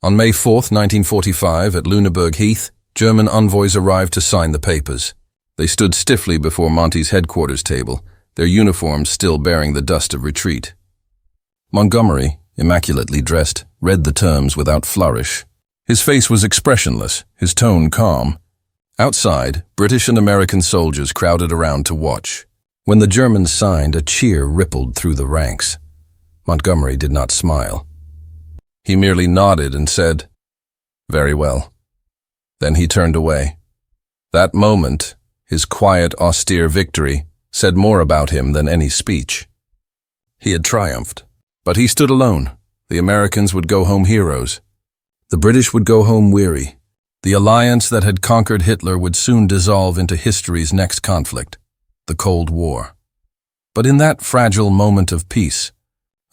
On May 4, 1945, at Lüneburg Heath, German envoys arrived to sign the papers. They stood stiffly before Monty's headquarters table, their uniforms still bearing the dust of retreat. Montgomery, immaculately dressed, read the terms without flourish. His face was expressionless, his tone calm. Outside, British and American soldiers crowded around to watch. When the Germans signed, a cheer rippled through the ranks. Montgomery did not smile. He merely nodded and said, "Very well." Then he turned away. That moment, his quiet, austere victory, said more about him than any speech. He had triumphed, but he stood alone. The Americans would go home heroes. The British would go home weary. The alliance that had conquered Hitler would soon dissolve into history's next conflict, the Cold War. But in that fragile moment of peace,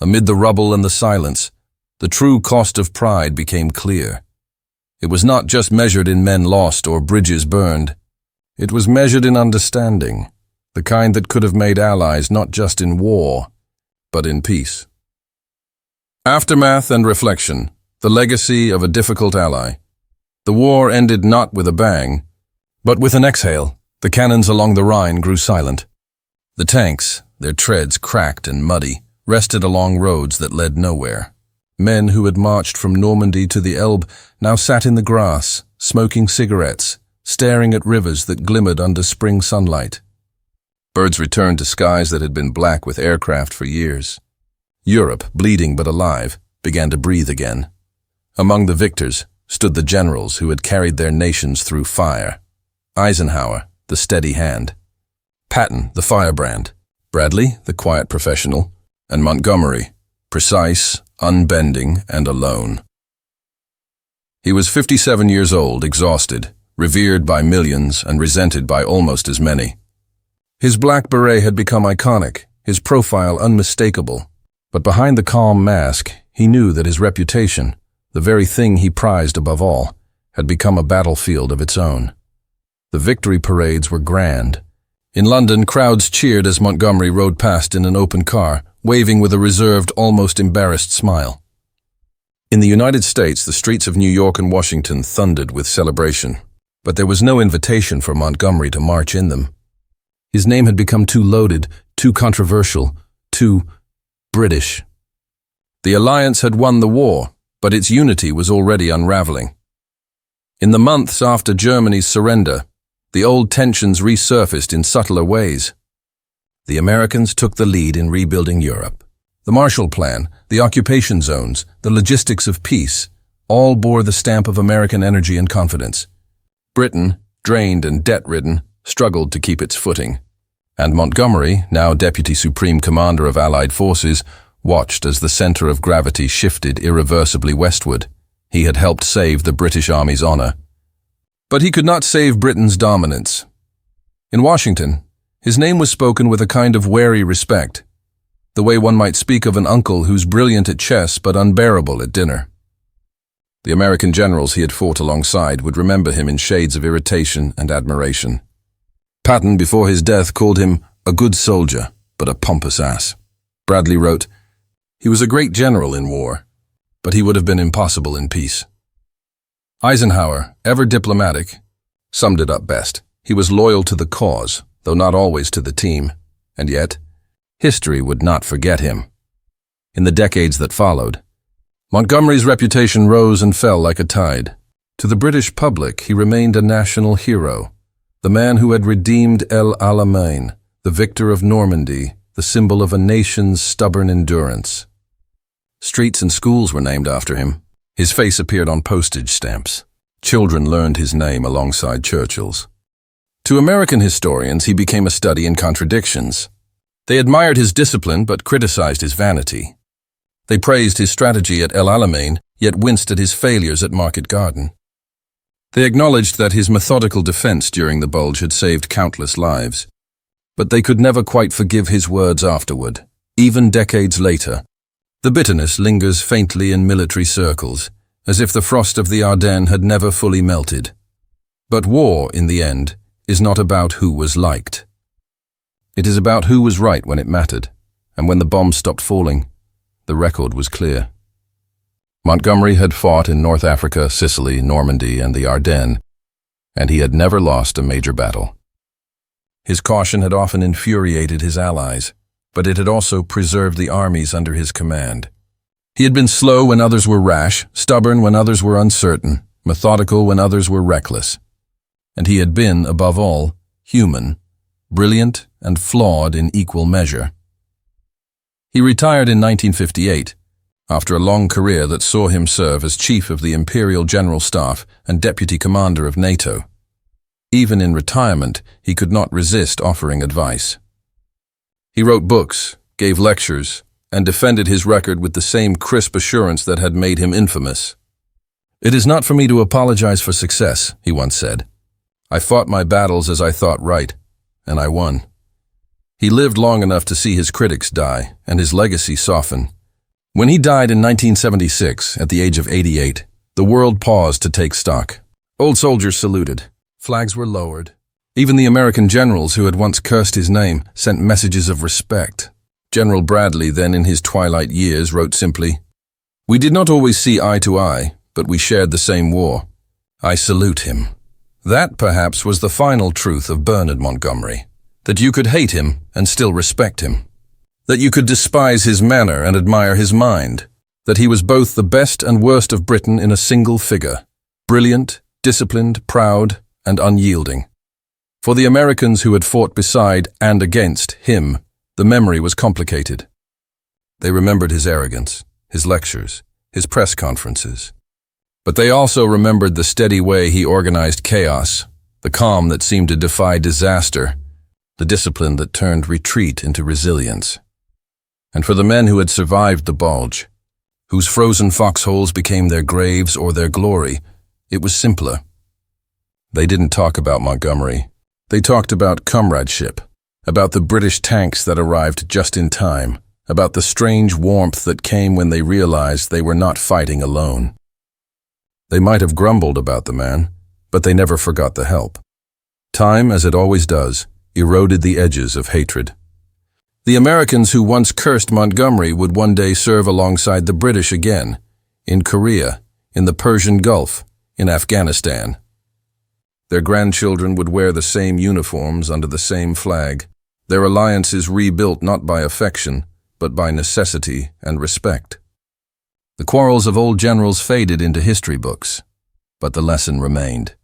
amid the rubble and the silence, the true cost of pride became clear. It was not just measured in men lost or bridges burned. It was measured in understanding, the kind that could have made allies not just in war, but in peace. Aftermath and reflection, the legacy of a difficult ally. The war ended not with a bang, but with an exhale. The cannons along the Rhine grew silent. The tanks, their treads cracked and muddy, rested along roads that led nowhere. Men who had marched from Normandy to the Elbe now sat in the grass, smoking cigarettes, staring at rivers that glimmered under spring sunlight. Birds returned to skies that had been black with aircraft for years. Europe, bleeding but alive, began to breathe again. Among the victors stood the generals who had carried their nations through fire. Eisenhower, the steady hand. Patton, the firebrand. Bradley, the quiet professional. And Montgomery, precise, unbending, and alone. He was 57 years old, exhausted, revered by millions and resented by almost as many. His black beret had become iconic, his profile unmistakable. But behind the calm mask, he knew that his reputation, the very thing he prized above all, had become a battlefield of its own. The victory parades were grand. In London, crowds cheered as Montgomery rode past in an open car, waving with a reserved, almost embarrassed smile. In the United States, the streets of New York and Washington thundered with celebration, but there was no invitation for Montgomery to march in them. His name had become too loaded, too controversial, too British. The alliance had won the war, but its unity was already unraveling. In the months after Germany's surrender, the old tensions resurfaced in subtler ways. The Americans took the lead in rebuilding Europe. The Marshall Plan, the occupation zones, the logistics of peace, all bore the stamp of American energy and confidence. Britain, drained and debt-ridden, struggled to keep its footing. And Montgomery, now Deputy Supreme Commander of Allied forces, watched as the center of gravity shifted irreversibly westward. He had helped save the British Army's honor. But he could not save Britain's dominance. In Washington, his name was spoken with a kind of wary respect, the way one might speak of an uncle who's brilliant at chess but unbearable at dinner. The American generals he had fought alongside would remember him in shades of irritation and admiration. Patton, before his death, called him a good soldier, but a pompous ass. Bradley wrote, "He was a great general in war, but he would have been impossible in peace." Eisenhower, ever diplomatic, summed it up best. He was loyal to the cause, though not always to the team, and yet, history would not forget him. In the decades that followed, Montgomery's reputation rose and fell like a tide. To the British public, he remained a national hero, the man who had redeemed Alamein, the victor of Normandy, the symbol of a nation's stubborn endurance. Streets and schools were named after him. His face appeared on postage stamps. Children learned his name alongside Churchill's. To American historians, he became a study in contradictions. They admired his discipline but criticized his vanity. They praised his strategy at El Alamein, yet winced at his failures at Market Garden. They acknowledged that his methodical defense during the Bulge had saved countless lives. But they could never quite forgive his words afterward, even decades later. The bitterness lingers faintly in military circles, as if the frost of the Ardennes had never fully melted. But war, in the end, is not about who was liked. It is about who was right when it mattered, and when the bombs stopped falling, the record was clear. Montgomery had fought in North Africa, Sicily, Normandy, and the Ardennes, and he had never lost a major battle. His caution had often infuriated his allies, but it had also preserved the armies under his command. He had been slow when others were rash, stubborn when others were uncertain, methodical when others were reckless. And he had been, above all, human, brilliant and flawed in equal measure. He retired in 1958, after a long career that saw him serve as Chief of the Imperial General Staff and Deputy Commander of NATO. Even in retirement, he could not resist offering advice. He wrote books, gave lectures, and defended his record with the same crisp assurance that had made him infamous. "It is not for me to apologize for success," he once said. "I fought my battles as I thought right, and I won." He lived long enough to see his critics die and his legacy soften. When he died in 1976, at the age of 88, the world paused to take stock. Old soldiers saluted. Flags were lowered. Even the American generals who had once cursed his name sent messages of respect. General Bradley, then in his twilight years, wrote simply, "We did not always see eye to eye, but we shared the same war. I salute him." That, perhaps, was the final truth of Bernard Montgomery, that you could hate him and still respect him, that you could despise his manner and admire his mind, that he was both the best and worst of Britain in a single figure, brilliant, disciplined, proud, and unyielding. For the Americans who had fought beside and against him, the memory was complicated. They remembered his arrogance, his lectures, his press conferences. But they also remembered the steady way he organized chaos, the calm that seemed to defy disaster, the discipline that turned retreat into resilience. And for the men who had survived the Bulge, whose frozen foxholes became their graves or their glory, it was simpler. They didn't talk about Montgomery. They talked about comradeship, about the British tanks that arrived just in time, about the strange warmth that came when they realized they were not fighting alone. They might have grumbled about the man, but they never forgot the help. Time, as it always does, eroded the edges of hatred. The Americans who once cursed Montgomery would one day serve alongside the British again, in Korea, in the Persian Gulf, in Afghanistan. Their grandchildren would wear the same uniforms under the same flag, their alliances rebuilt not by affection, but by necessity and respect. The quarrels of old generals faded into history books, but the lesson remained.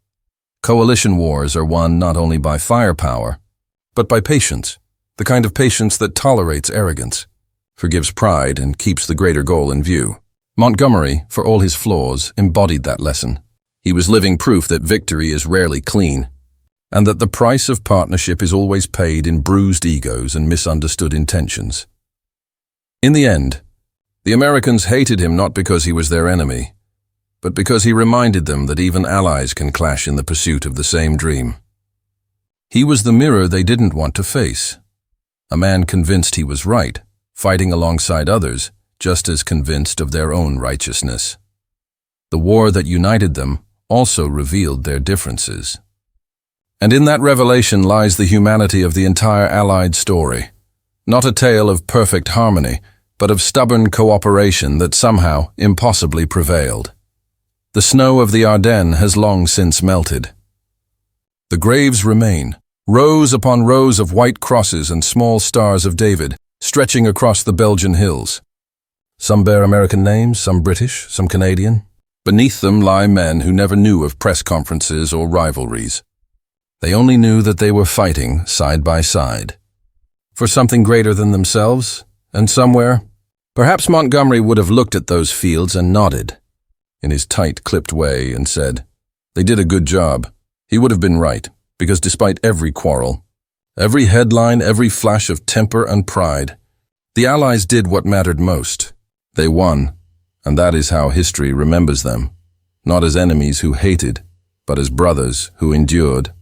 Coalition wars are won not only by firepower, but by patience, the kind of patience that tolerates arrogance, forgives pride, and keeps the greater goal in view. Montgomery, for all his flaws, embodied that lesson. He was living proof that victory is rarely clean, and that the price of partnership is always paid in bruised egos and misunderstood intentions. In the end, the Americans hated him not because he was their enemy, but because he reminded them that even allies can clash in the pursuit of the same dream. He was the mirror they didn't want to face, a man convinced he was right, fighting alongside others, just as convinced of their own righteousness. The war that united them also revealed their differences. And in that revelation lies the humanity of the entire Allied story, not a tale of perfect harmony, but of stubborn cooperation that somehow impossibly prevailed. The snow of the Ardennes has long since melted. The graves remain, rows upon rows of white crosses and small stars of David, stretching across the Belgian hills. Some bear American names, some British, some Canadian. Beneath them lie men who never knew of press conferences or rivalries. They only knew that they were fighting side by side, for something greater than themselves, and somewhere, perhaps Montgomery would have looked at those fields and nodded, in his tight, clipped way, and said, "They did a good job." He would have been right, because despite every quarrel, every headline, every flash of temper and pride, the Allies did what mattered most. They won, and that is how history remembers them, not as enemies who hated, but as brothers who endured.